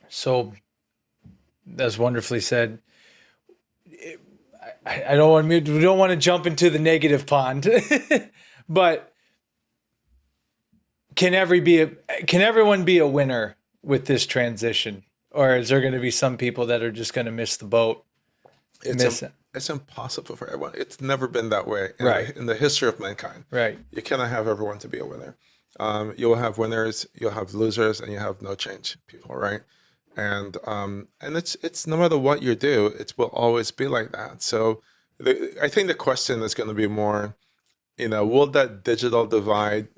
[SPEAKER 1] So that's wonderfully said. We don't want to jump into the negative pond, but can everyone be a winner with this transition, or is there going to be some people that are just going to miss the boat?
[SPEAKER 2] It's impossible for everyone. It's never been that way in the history of mankind.
[SPEAKER 1] Right.
[SPEAKER 2] You cannot have everyone to be a winner. You'll have winners, you'll have losers, and you have no change people, right? And it's no matter what you do, it will always be like that. So I think the question is going to be more, will that digital divide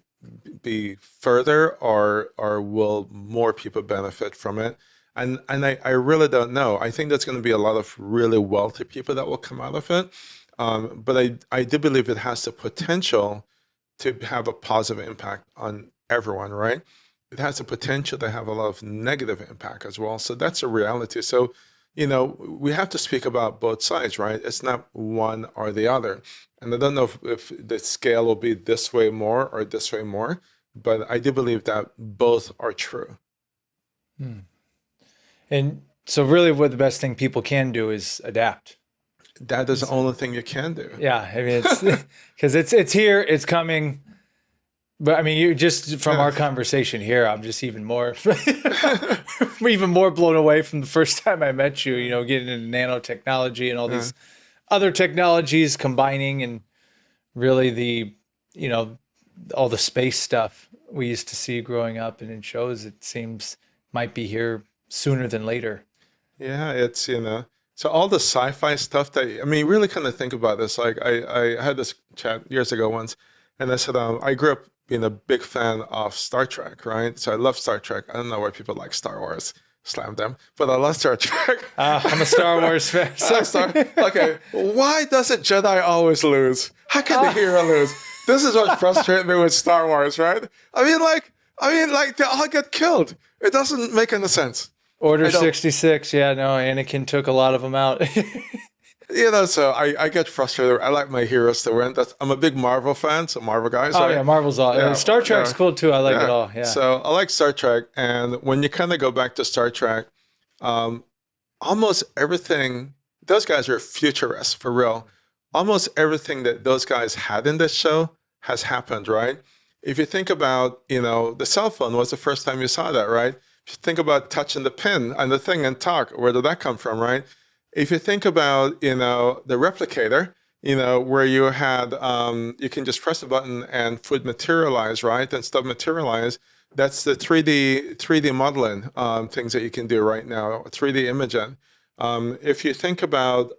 [SPEAKER 2] be further, or will more people benefit from it? And I really don't know. I think there's going to be a lot of really wealthy people that will come out of it. But I do believe it has the potential to have a positive impact on everyone, right? It has the potential to have a lot of negative impact as well. So that's a reality. So, we have to speak about both sides, right? It's not one or the other. And I don't know if the scale will be this way more or this way more, but I do believe that both are true.
[SPEAKER 1] And so really what the best thing people can do is adapt.
[SPEAKER 2] That is the only thing you can do.
[SPEAKER 1] Yeah. I mean, it's because it's here, it's coming. But I mean, you just from our conversation here, I'm just even more blown away from the first time I met you, getting into nanotechnology and all these other technologies combining, and really all the space stuff we used to see growing up and in shows, it seems might be here sooner than later.
[SPEAKER 2] Yeah, it's, so all the sci-fi stuff really kind of think about this. Like I had this chat years ago once, and I said, I grew up being a big fan of Star Trek, right? So I love Star Trek. I don't know why people like Star Wars, slam them, but I love Star Trek.
[SPEAKER 1] I'm a Star Wars fan.
[SPEAKER 2] Okay, why does a Jedi always lose? How can the hero lose? This is what frustrates me with Star Wars, right? I mean, they all get killed. It doesn't make any sense.
[SPEAKER 1] Order 66, yeah, no, Anakin took a lot of them out.
[SPEAKER 2] So I get frustrated. I like my heroes to win. I'm a big Marvel fan, so Marvel guys.
[SPEAKER 1] Oh, right? Yeah, Marvel's all. Yeah, Star Trek's cool too. I like it all. Yeah.
[SPEAKER 2] So I like Star Trek, and when you kind of go back to Star Trek, almost everything, those guys are futurists for real. Almost everything that those guys had in this show has happened, right? If you think about, the cell phone was the first time you saw that, right? If you think about touching the pin on the thing and talk, where did that come from, right? If you think about, the replicator, where you had, you can just press a button and food materialize, right? And stuff materialize. That's the 3D modeling things that you can do right now, 3D imaging. If you think about,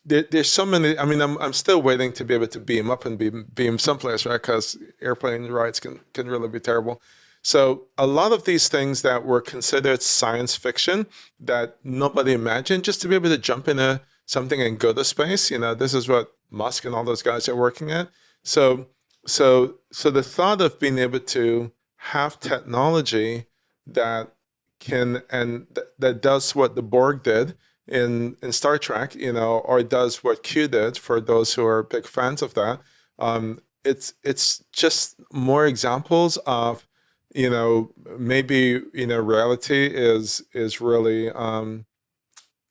[SPEAKER 2] there's so many. I mean, I'm still waiting to be able to beam up and beam someplace, right? Because airplane rides can really be terrible. So a lot of these things that were considered science fiction that nobody imagined, just to be able to jump into something and go to space, this is what Musk and all those guys are working at. So the thought of being able to have technology that can, and that does what the Borg did in Star Trek, or does what Q did, for those who are big fans of that, it's just more examples of, maybe, reality is really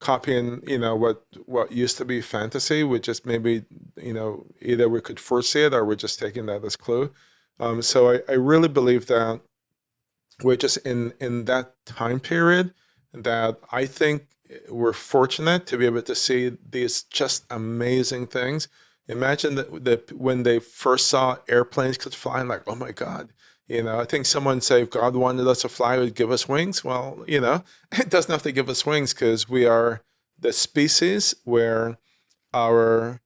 [SPEAKER 2] copying, what used to be fantasy, which is maybe, either we could foresee it or we're just taking that as clue. So I really believe that we're just in that time period that I think we're fortunate to be able to see these just amazing things. Imagine that when they first saw airplanes could fly, like, oh my God. I think someone said if God wanted us to fly, he would give us wings. Well, it doesn't have to give us wings because we are the species where our,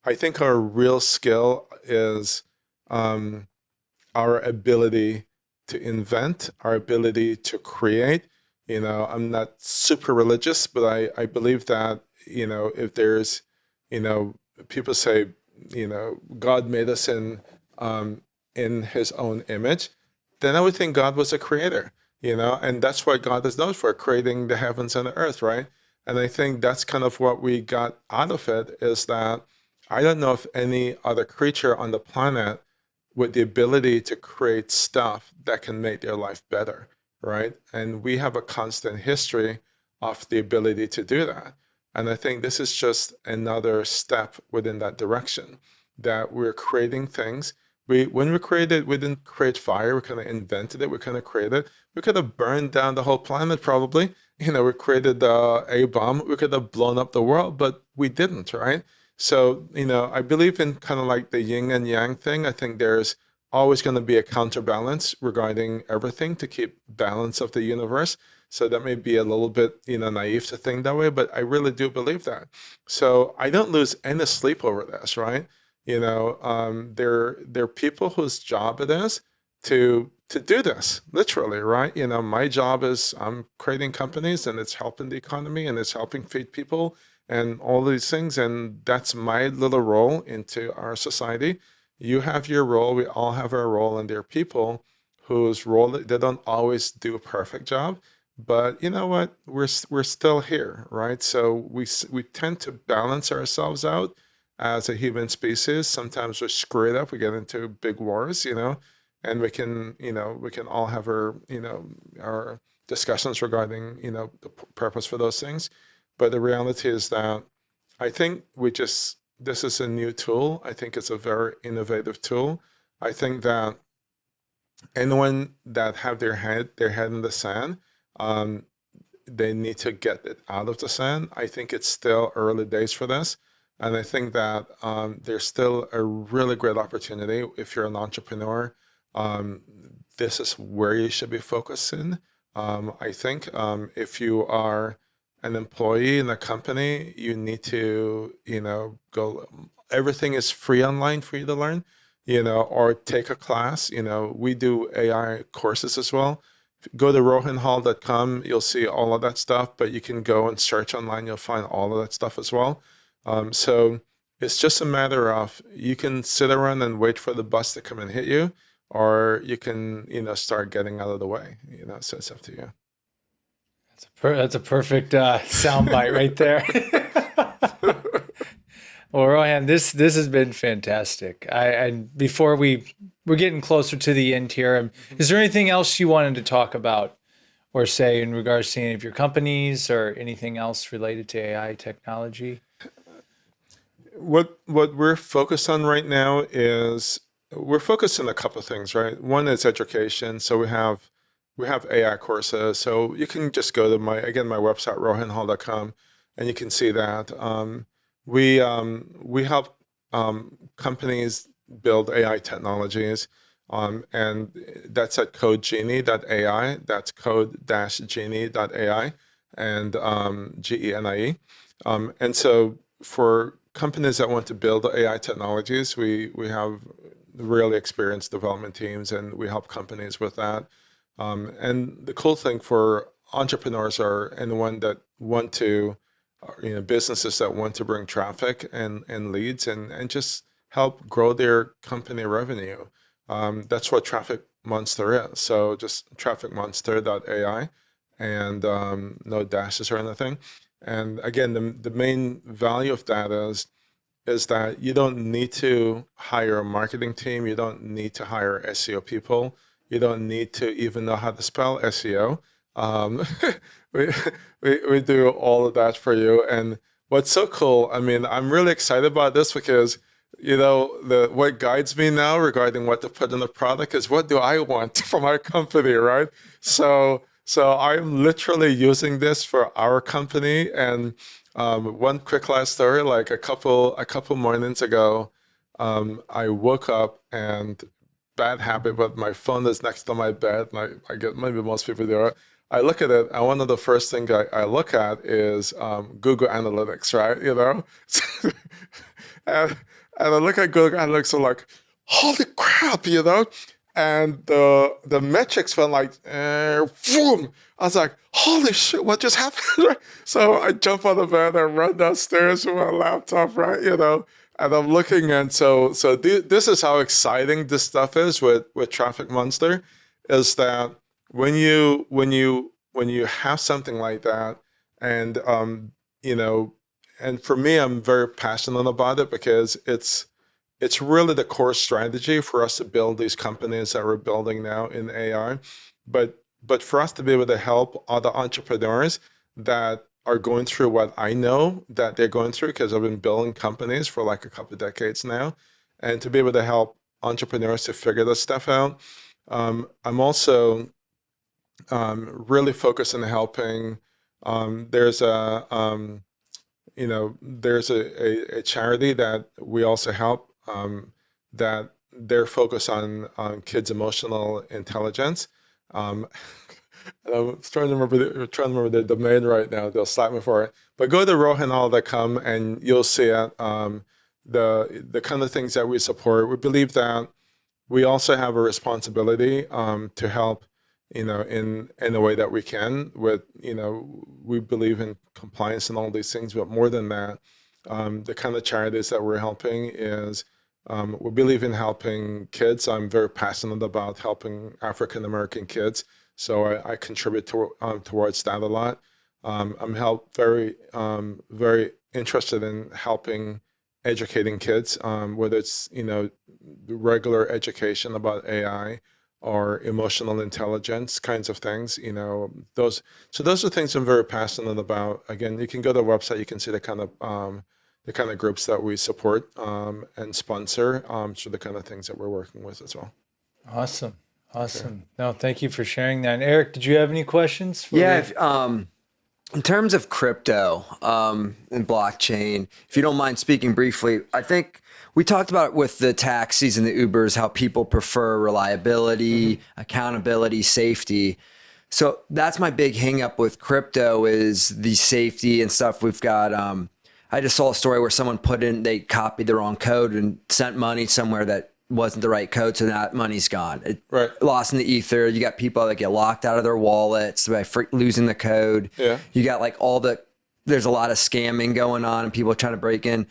[SPEAKER 2] I think our real skill is our ability to invent, our ability to create. I'm not super religious, but I believe that, if there's, people say, God made us in his own image, then I would think God was a creator, and that's what God is known for, creating the heavens and the earth, right? And I think that's kind of what we got out of it, is that I don't know if any other creature on the planet with the ability to create stuff that can make their life better, right? And we have a constant history of the ability to do that. And I think this is just another step within that direction, that we're creating things. When we created, we didn't create fire, we kind of invented it, we kind of created it. We could have burned down the whole planet probably. We created the A-bomb, we could have blown up the world, but we didn't, right? So, I believe in kind of like the yin and yang thing. I think there's always going to be a counterbalance regarding everything to keep balance of the universe. So that may be a little bit, naive to think that way, but I really do believe that. So I don't lose any sleep over this, right? There are people whose job it is to do this, literally, right? My job is I'm creating companies and it's helping the economy and it's helping feed people and all these things. And that's my little role into our society. You have your role, we all have our role, and there are people whose role, they don't always do a perfect job, but you know what? We're still here, right? So we tend to balance ourselves out as a human species. Sometimes we screw it up, we get into big wars, and we can all have our discussions regarding, the purpose for those things. But the reality is that I think this is a new tool. I think it's a very innovative tool. I think that anyone that have their head in the sand, they need to get it out of the sand. I think it's still early days for this. And I think that there's still a really great opportunity if you're an entrepreneur. This is where you should be focusing. I think if you are an employee in a company, you need to, go, everything is free online for you to learn, or take a class. We do AI courses as well. Go to rohanhall.com, you'll see all of that stuff, but you can go and search online, you'll find all of that stuff as well. So it's just a matter of, you can sit around and wait for the bus to come and hit you, or you can, start getting out of the way, so it's up to you.
[SPEAKER 1] That's a perfect soundbite right there. Well, Rohan, this has been fantastic. And before we're getting closer to the end here, is there anything else you wanted to talk about or say in regards to any of your companies or anything else related to AI technology?
[SPEAKER 2] What we're focused on right now is we're focused on a couple of things, right? One is education. So we have AI courses. So you can just go to my website, rohanhall.com, and you can see that. We help companies build AI technologies, and that's at codegenie.ai. That's code-genie.ai, and GENIE. And so for companies that want to build AI technologies, we have really experienced development teams, and we help companies with that. And the cool thing for entrepreneurs or anyone that want to, businesses that want to bring traffic and leads and just help grow their company revenue. That's what Traffic Monster is. So just trafficmonster.ai, and no dashes or anything. And again, the main value of that is is that you don't need to hire a marketing team. You don't need to hire SEO people. You don't need to even know how to spell SEO. Um, we, we do all of that for you. And what's so cool, I mean, I'm really excited about this because, what guides me now regarding what to put in the product is what do I want from our company, right? So I'm literally using this for our company. And one quick last story, like a couple mornings ago, I woke up and bad habit, but my phone is next to my bed, and I get, maybe most people do it. I look at it, and one of the first things I look at is Google Analytics, right? and, and I look at Google Analytics, I'm like, holy crap, And the metrics went like, boom. I was like, holy shit, what just happened? So I jump on the bed and run downstairs with my laptop, right? And I'm looking, and this is how exciting this stuff is with Traffic Monster, is that when you have something like that, and and for me, I'm very passionate about it because it's really the core strategy for us to build these companies that we're building now in AI, but for us to be able to help other entrepreneurs that are going through what I know that they're going through, because I've been building companies for like a couple of decades now, and to be able to help entrepreneurs to figure this stuff out. I'm also really focused on helping. There's a charity that we also help, that they're focused on kids' emotional intelligence. And I'm trying to remember the domain right now. They'll slap me for it. But go to rohanhall.com and you'll see it. The kind of things that we support. We believe that we also have a responsibility to help, in a way that we can. With we believe in compliance and all these things, but more than that, the kind of charities that we're helping is. We believe in helping kids. I'm very passionate about helping African American kids, so I contribute towards that a lot. I'm very interested in helping educating kids, whether it's regular education about AI or emotional intelligence kinds of things. Those are things I'm very passionate about. Again, you can go to the website, you can see the kind of groups that we support and sponsor, so the kind of things that we're working with as well.
[SPEAKER 1] Awesome. No, thank you for sharing that. And Eric, did you have any questions?
[SPEAKER 3] In terms of crypto and blockchain, if you don't mind speaking briefly, I think we talked about with the taxis and the Ubers, how people prefer reliability, accountability, safety. So that's my big hang up with crypto is the safety and stuff. We've got, I just saw a story where someone they copied the wrong code and sent money somewhere that wasn't the right code. So that money's gone.
[SPEAKER 2] Right.
[SPEAKER 3] Lost in the ether. You got people that get locked out of their wallets by losing the code.
[SPEAKER 2] Yeah.
[SPEAKER 3] You got like there's a lot of scamming going on and people trying to break in.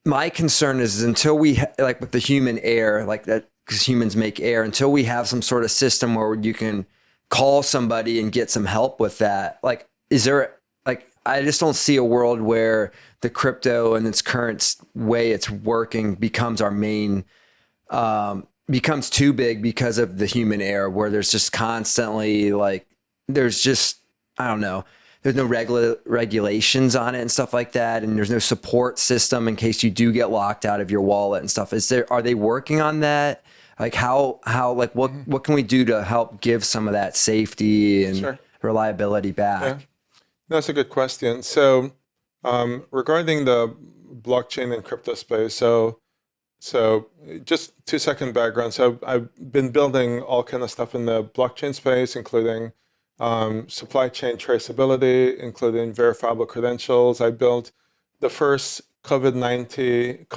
[SPEAKER 3] My concern is until we, like with the human error, like that, because humans make error, until we have some sort of system where you can call somebody and get some help with that. Like, I just don't see a world where the crypto and its current way it's working becomes our main, becomes too big because of the human error, where there's just constantly there's no regulations on it and stuff like that. And there's no support system in case you do get locked out of your wallet and stuff. Are they working on that? Like what can we do to help give some of that safety and reliability back?
[SPEAKER 2] Yeah. That's a good question. So regarding the blockchain and crypto space, so just 2-second background. So I've been building all kind of stuff in the blockchain space, including supply chain traceability, including verifiable credentials. I built the first COVID-19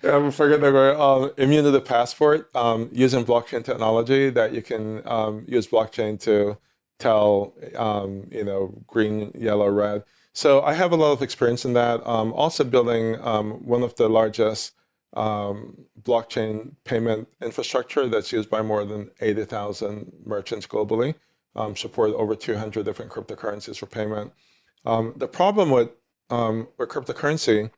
[SPEAKER 2] I'm forgetting the word, immunity passport using blockchain technology that you can use blockchain to tell, green, yellow, red. So I have a lot of experience in that. Also building one of the largest blockchain payment infrastructure that's used by more than 80,000 merchants globally, support over 200 different cryptocurrencies for payment. The problem with with cryptocurrency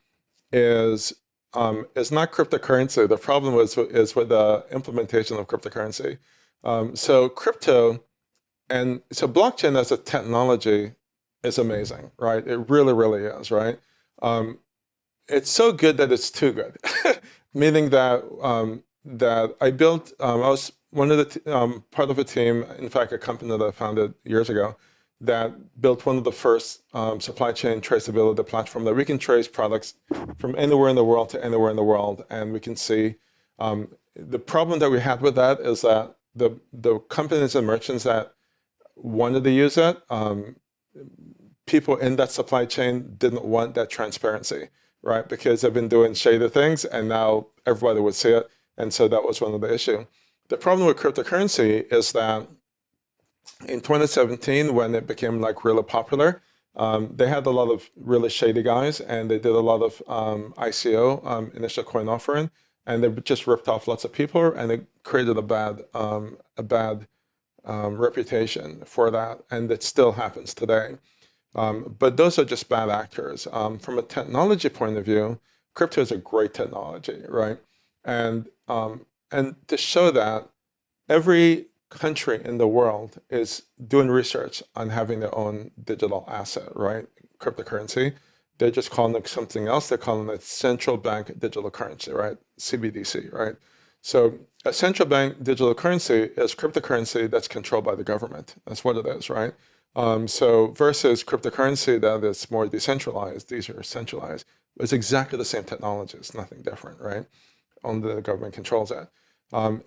[SPEAKER 2] is not cryptocurrency. The problem is with the implementation of cryptocurrency. So blockchain as a technology is amazing, right? It really, really is, right? It's so good that it's too good, meaning that that I built. I was one of the part of a team, in fact, a company that I founded years ago, that built one of the first supply chain traceability platform that we can trace products from anywhere in the world to anywhere in the world, and we can see. The problem that we had with that is that the companies and merchants that wanted to use it, people in that supply chain didn't want that transparency, right? Because they've been doing shady things, and now everybody would see it, and so that was one of the issue. The problem with cryptocurrency is that in 2017, when it became like really popular, they had a lot of really shady guys, and they did a lot of ICO, initial coin offering, and they just ripped off lots of people, and it created a bad reputation for that, and it still happens today. But those are just bad actors. From a technology point of view, crypto is a great technology, right? And to show that every country in the world is doing research on having their own digital asset, right? Cryptocurrency. They're just calling it something else. They're calling it central bank digital currency, right? CBDC, right? So a central bank digital currency is cryptocurrency that's controlled by the government. That's what it is, right? So versus cryptocurrency that is more decentralized, these are centralized. It's exactly the same technology. It's nothing different, right? Only the government controls it.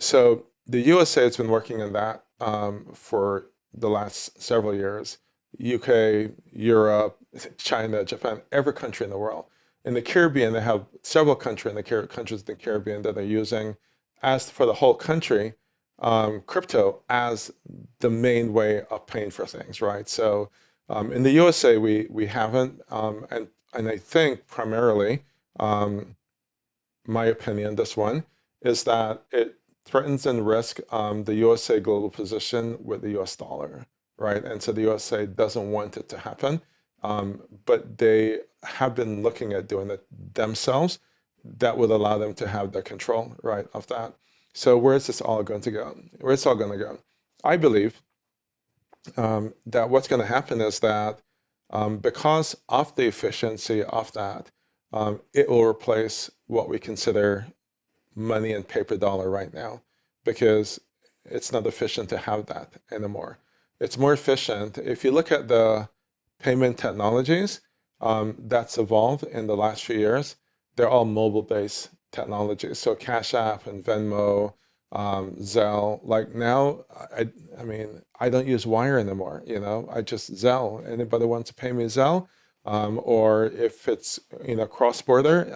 [SPEAKER 2] So the USA has been working on that for the last several years. UK, Europe, China, Japan, every country in the world. In the Caribbean, they have several countries in the Caribbean that are using, as for the whole country, crypto as the main way of paying for things, right? So in the USA, we haven't, and I think primarily, my opinion, this one, is that it threatens and risks the USA global position with the US dollar, right? And so the USA doesn't want it to happen, but they have been looking at doing it themselves. That would allow them to have the control, right, of that. So where is this all going to go? Where it's all going to go? I believe that what's going to happen is that because of the efficiency of that, it will replace what we consider money and paper dollar right now, because it's not efficient to have that anymore. It's more efficient. If you look at the payment technologies that's evolved in the last few years, they're all mobile-based technologies. So Cash App and Venmo, Zelle. Like now, I mean, I don't use wire anymore. You know, I just Zelle. Anybody wants to pay me Zelle? Or if it's cross-border,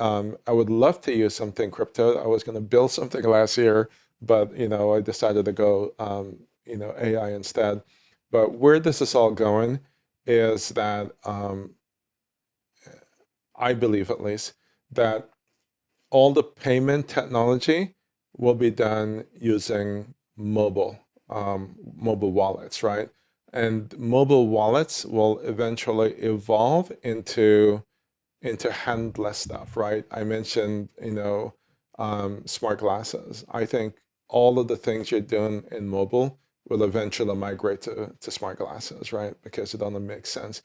[SPEAKER 2] I would love to use something crypto. I was going to build something last year, but I decided to go AI instead. But where this is all going is that I believe, at least, that all the payment technology will be done using mobile wallets, right? And mobile wallets will eventually evolve into handless stuff, right? I mentioned, smart glasses. I think all of the things you're doing in mobile will eventually migrate to smart glasses, right? Because it doesn't make sense.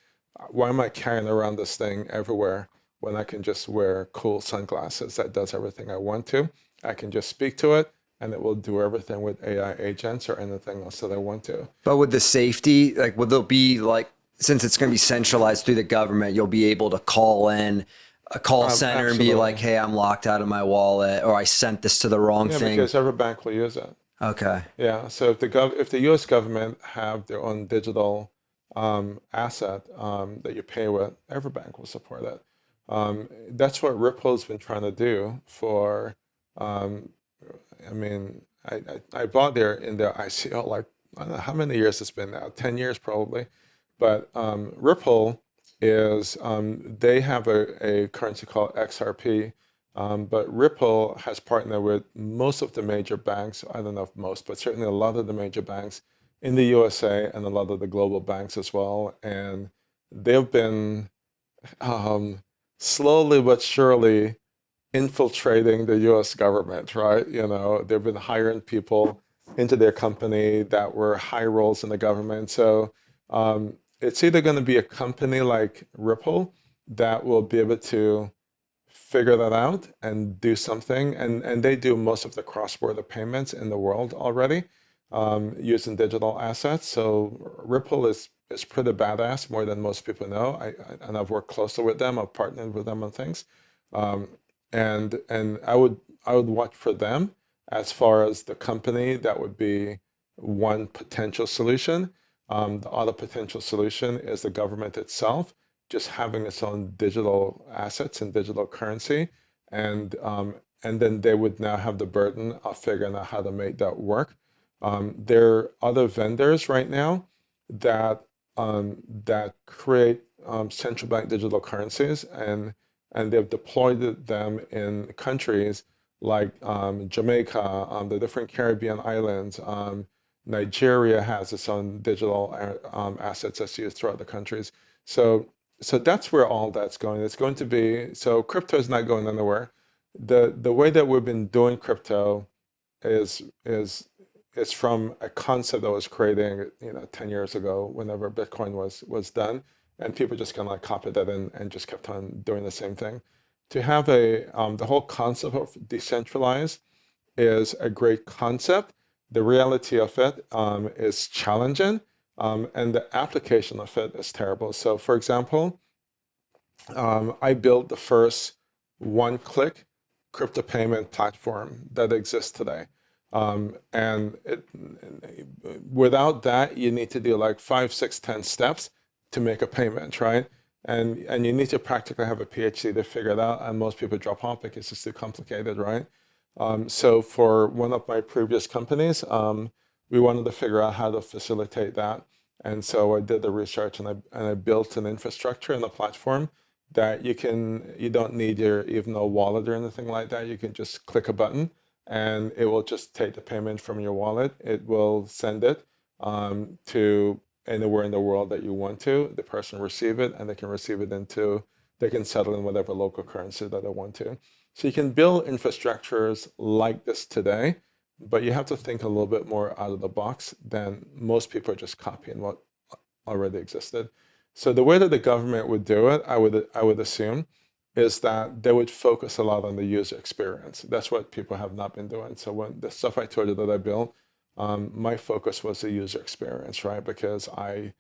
[SPEAKER 2] Why am I carrying around this thing everywhere when I can just wear cool sunglasses that does everything I want to? I can just speak to it, and it will do everything with AI agents or anything else that I want to.
[SPEAKER 3] But with the safety, like, will there be, like, since it's going to be centralized through the government, you'll be able to call in a call center
[SPEAKER 2] absolutely.
[SPEAKER 3] and be like, hey, I'm locked out of my wallet, or I sent this to the wrong thing.
[SPEAKER 2] Because every bank will use it.
[SPEAKER 3] Okay.
[SPEAKER 2] Yeah. So if the U.S. government have their own digital asset that you pay with, every bank will support it. That's what Ripple's been trying to do for. I mean, I bought in their ICO, like, I don't know how many years it's been now, 10 years probably. But Ripple is, they have a currency called XRP, but Ripple has partnered with most of the major banks. I don't know if most, but certainly a lot of the major banks in the USA and a lot of the global banks as well. And they've been um, slowly but surely infiltrating the US government, right? They've been hiring people into their company that were high roles in the government. So it's either going to be a company like Ripple that will be able to figure that out and do something. And they do most of the cross-border payments in the world already using digital assets. So Ripple is pretty badass, more than most people know. And I've worked closely with them. I've partnered with them on things. Um, and I would watch for them as far as the company. That would be one potential solution. The other potential solution is the government itself just having its own digital assets and digital currency, and then they would now have the burden of figuring out how to make that work. There are other vendors right now that that create central bank digital currencies, and they've deployed them in countries like Jamaica, the different Caribbean islands. Nigeria has its own digital assets that's used throughout the countries. So that's where all that's going. It's going to be, so crypto is not going anywhere. The way that we've been doing crypto is from a concept that was creating 10 years ago, whenever Bitcoin was done, and people just kind of like copied that and just kept on doing the same thing. To have the whole concept of decentralized is a great concept. The reality of it is challenging, and the application of it is terrible. So, for example, I built the first one-click crypto payment platform that exists today. And without that, you need to do like 5, 6, 10 steps to make a payment, right? And you need to practically have a PhD to figure it out. And most people drop off because it's too complicated, right? So for one of my previous companies, we wanted to figure out how to facilitate that. And so I did the research, and I built an infrastructure and a platform that you don't need even a wallet or anything like that. You can just click a button and it will just take the payment from your wallet. It will send it to anywhere in the world that you want to. The person receive it, and they can receive it they can settle in whatever local currency that they want to. So you can build infrastructures like this today, but you have to think a little bit more out of the box than most people are just copying what already existed. So the way that the government would do it, I would assume, is that they would focus a lot on the user experience. That's what people have not been doing. So when the stuff I told you that I built, my focus was the user experience, right? Because I'd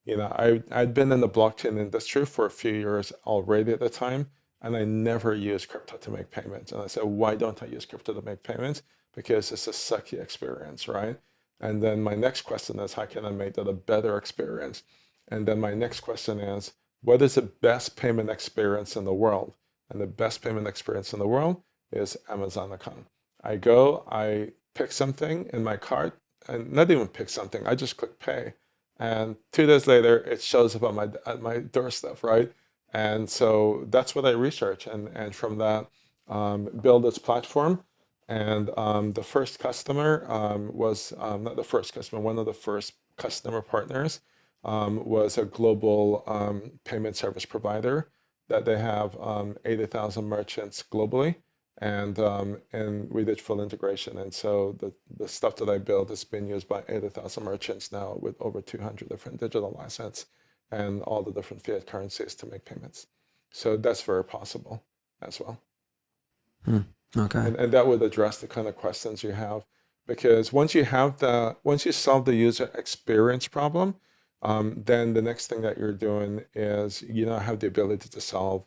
[SPEAKER 2] been in the blockchain industry for a few years already at the time, and I never used crypto to make payments. And I said, why don't I use crypto to make payments? Because it's a sucky experience, right? And then my next question is, how can I make that a better experience? And then my next question is, what is the best payment experience in the world? And the best payment experience in the world is Amazon.com. I go, I pick something in my cart, and not even pick something, I just click pay. And 2 days later, it shows up at my doorstep, right? And so that's what I research, and from that, build this platform. And the first customer was, not the first customer, one of the first customer partners was a global payment service provider that they have 80,000 merchants globally, and we did full integration. And so the stuff that I built has been used by 80,000 merchants now, with over 200 different digital assets and all the different fiat currencies to make payments. So that's very possible as well.
[SPEAKER 3] Okay.
[SPEAKER 2] And that would address the kind of questions you have, because once you solve the user experience problem, then the next thing that you're doing is have the ability to solve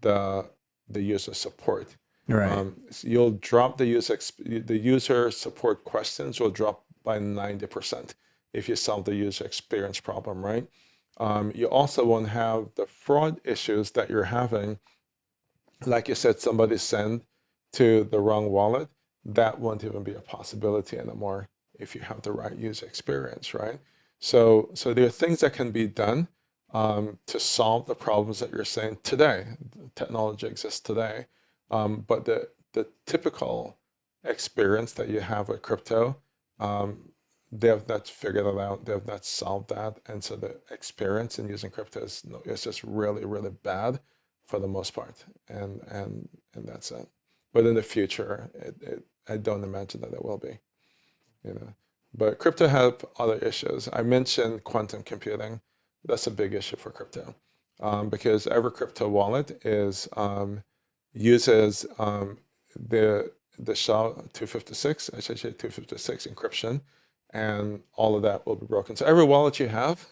[SPEAKER 2] the user support.
[SPEAKER 3] Right.
[SPEAKER 2] So you'll drop the user support questions will drop by 90% if you solve the user experience problem, right? You also won't have the fraud issues that you're having. Like you said, somebody sent to the wrong wallet. That won't even be a possibility anymore if you have the right user experience, right? So there are things that can be done to solve the problems that you're saying today. Technology exists today, but the typical experience that you have with crypto, they have not figured it out. They have not solved that. And so the experience in using crypto is just really, really bad for the most part. And that's it. But in the future, I don't imagine that it will be, you know. But crypto have other issues. I mentioned quantum computing. That's a big issue for crypto, because every crypto wallet uses the SHA-256, SHA-256 encryption, and all of that will be broken. So every wallet you have,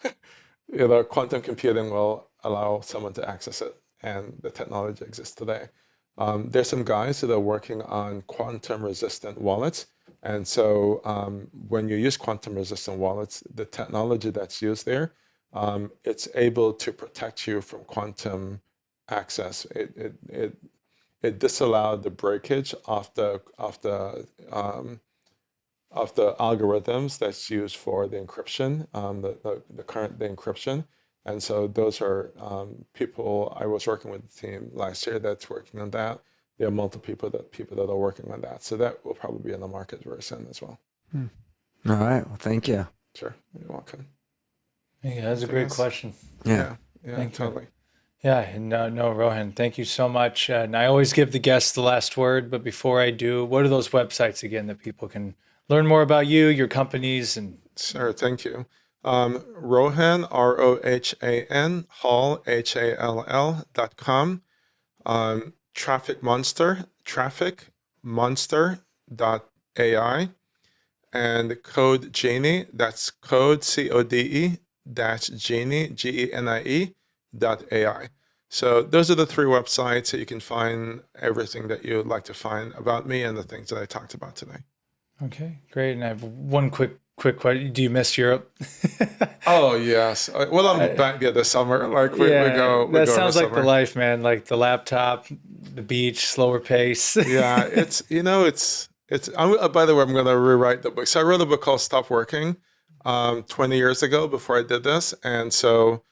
[SPEAKER 2] quantum computing will allow someone to access it, and the technology exists today. There's some guys that are working on quantum-resistant wallets, and so when you use quantum-resistant wallets, the technology that's used there, it's able to protect you from quantum access. It disallowed the breakage of the algorithms that's used for the encryption, the encryption. And so those are people. I was working with the team last year that's working on that. There are multiple people that are working on that. So that will probably be in the market very soon as well.
[SPEAKER 3] All right. Well, thank you.
[SPEAKER 2] Sure, you're welcome.
[SPEAKER 1] Yeah, that's a great question.
[SPEAKER 3] Yeah.
[SPEAKER 2] Yeah, totally.
[SPEAKER 1] Yeah, and no, Rohan, thank you so much. And I always give the guests the last word, but before I do, what are those websites again that people can learn more about you, your companies, and
[SPEAKER 2] Sure, thank you. Rohan, Rohan, Hall, HALL.com. Traffic Monster.ai, and Code Genie, that's code, CODE, Genie, GENIE.ai. So those are the three websites that you can find everything that you would like to find about me and the things that I talked about today.
[SPEAKER 1] Okay, great. And I have one quick question. Do you miss Europe?
[SPEAKER 2] Oh, yes. Well, I'm back here this summer. Like we go.
[SPEAKER 1] That sounds like the life, man. Like the laptop, the beach, slower pace.
[SPEAKER 2] Yeah, it's. By the way, I'm going to rewrite the book. So I wrote a book called Stop Working 20 years ago before I did this. And so,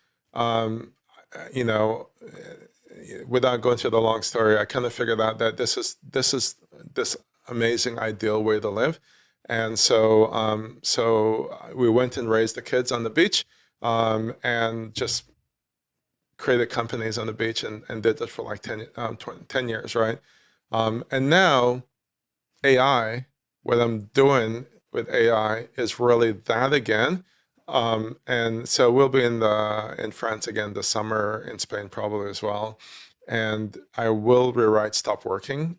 [SPEAKER 2] without going through the long story, I kind of figured out that this is this amazing ideal way to live. And so we went and raised the kids on the beach, and just created companies on the beach and did that for like 10 years, right? And now AI, what I'm doing with AI is really that again. And so we'll be in France again this summer, in Spain probably as well. And I will rewrite Stop Working,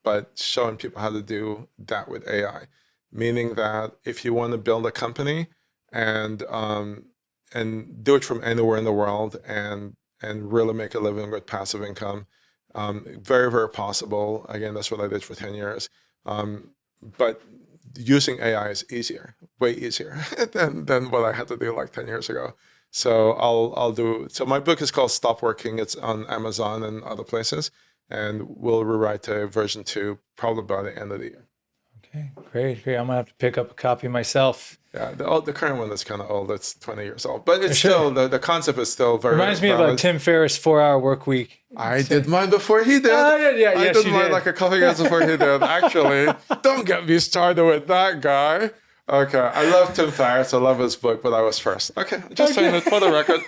[SPEAKER 2] but showing people how to do that with AI. Meaning that if you want to build a company and do it from anywhere in the world and really make a living with passive income, very, very possible. Again, that's what I did for 10 years. But using AI is easier, way easier than what I had to do like 10 years ago. So so my book is called Stop Working. It's on Amazon and other places, and we'll rewrite to version 2 probably by the end of the year.
[SPEAKER 1] Okay, great. I'm gonna have to pick up a copy myself.
[SPEAKER 2] Yeah, the current one is kind of old. It's 20 years old, but it's still the concept is still very.
[SPEAKER 1] Reminds me of like Tim Ferriss' 4-Hour Work Week.
[SPEAKER 2] I did mine before he did. I did mine like a couple years before he did. Actually, don't get me started with that guy. Okay, I love Tim Ferriss. I love his book, but I was first. Okay, just saying it for the record.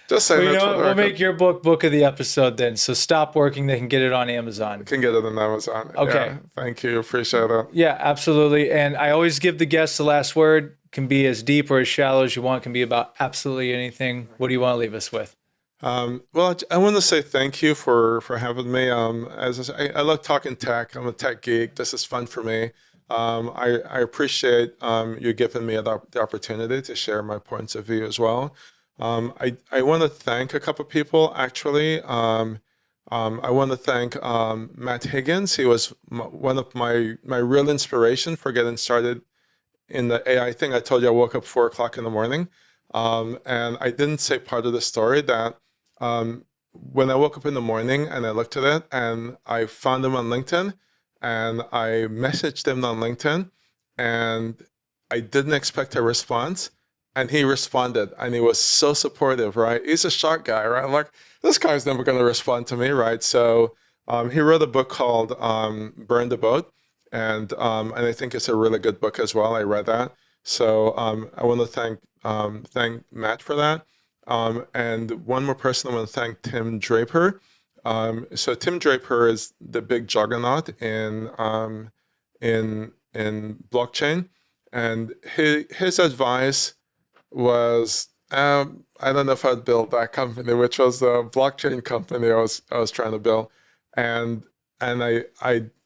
[SPEAKER 2] Just saying it for the record.
[SPEAKER 1] We'll make your book of the episode then. So Stop Working. They can get it on Amazon.
[SPEAKER 2] Can get it on Amazon.
[SPEAKER 1] Okay.
[SPEAKER 2] Yeah, thank you. Appreciate it.
[SPEAKER 1] Yeah, absolutely. And I always give the guests the last word. Can be as deep or as shallow as you want. Can be about absolutely anything. What do you want to leave us with?
[SPEAKER 2] Well, I want to say thank you for having me. As I say, I love talking tech. I'm a tech geek. This is fun for me. I appreciate you giving me the opportunity to share my points of view as well. I want to thank a couple of people, actually. I want to thank Matt Higgins. He was one of my real inspiration for getting started in the AI thing. I told you I woke up 4 o'clock in the morning. And I didn't say part of the story that when I woke up in the morning and I looked at it and I found him on LinkedIn and I messaged him on LinkedIn and I didn't expect a response. And he responded, and he was so supportive, right? He's a sharp guy, right? I'm like, this guy's never going to respond to me, right? So he wrote a book called Burn the Boat, and I think it's a really good book as well. I read that. So I want to thank Matt for that. And one more person, I want to thank Tim Draper. So Tim Draper is the big juggernaut in blockchain, and his advice was, I don't know if I'd build that company, which was the blockchain company I was trying to build, and I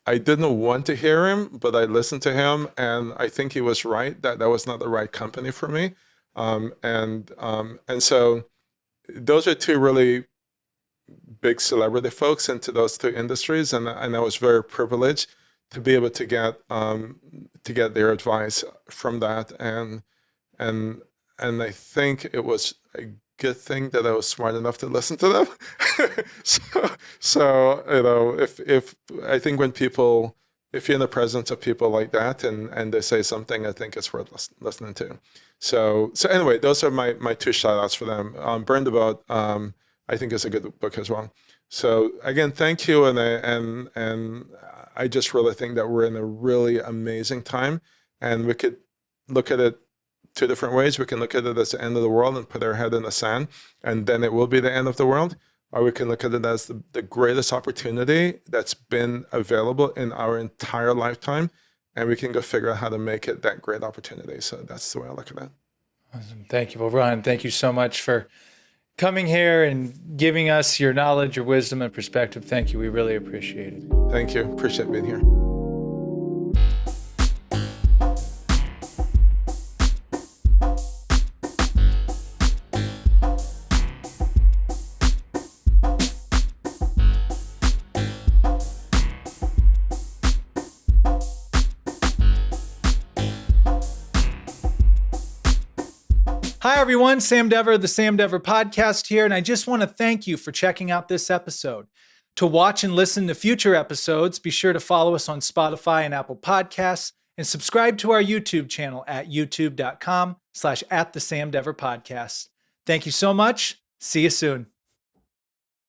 [SPEAKER 2] didn't want to hear him, but I listened to him, and I think he was right that that was not the right company for me, and so those are two really big celebrity folks into those two industries, and I was very privileged to be able to get their advice from that, and I think it was a good thing that I was smart enough to listen to them. So if I think if you're in the presence of people like that and they say something, I think it's worth listening to. So anyway, those are my two shout outs for them. Burn the Boat, I think is a good book as well. So again, thank you, and I just really think that we're in a really amazing time, and we could look at it two different ways. We can look at it as the end of the world and put our head in the sand, and then it will be the end of the world. Or we can look at it as the greatest opportunity that's been available in our entire lifetime, and we can go figure out how to make it that great opportunity. So that's the way I look at it.
[SPEAKER 1] Awesome. Thank you. Well, Rohan, thank you so much for coming here and giving us your knowledge, your wisdom, and perspective. Thank you. We really appreciate it.
[SPEAKER 2] Thank you. Appreciate being here.
[SPEAKER 1] Hi, everyone. Sam Dever, the Sam Dever Podcast here, and I just want to thank you for checking out this episode. To watch and listen to future episodes, be sure to follow us on Spotify and Apple Podcasts, and subscribe to our YouTube channel at youtube.com/@thesamdeverpodcast. Thank you so much. See you soon.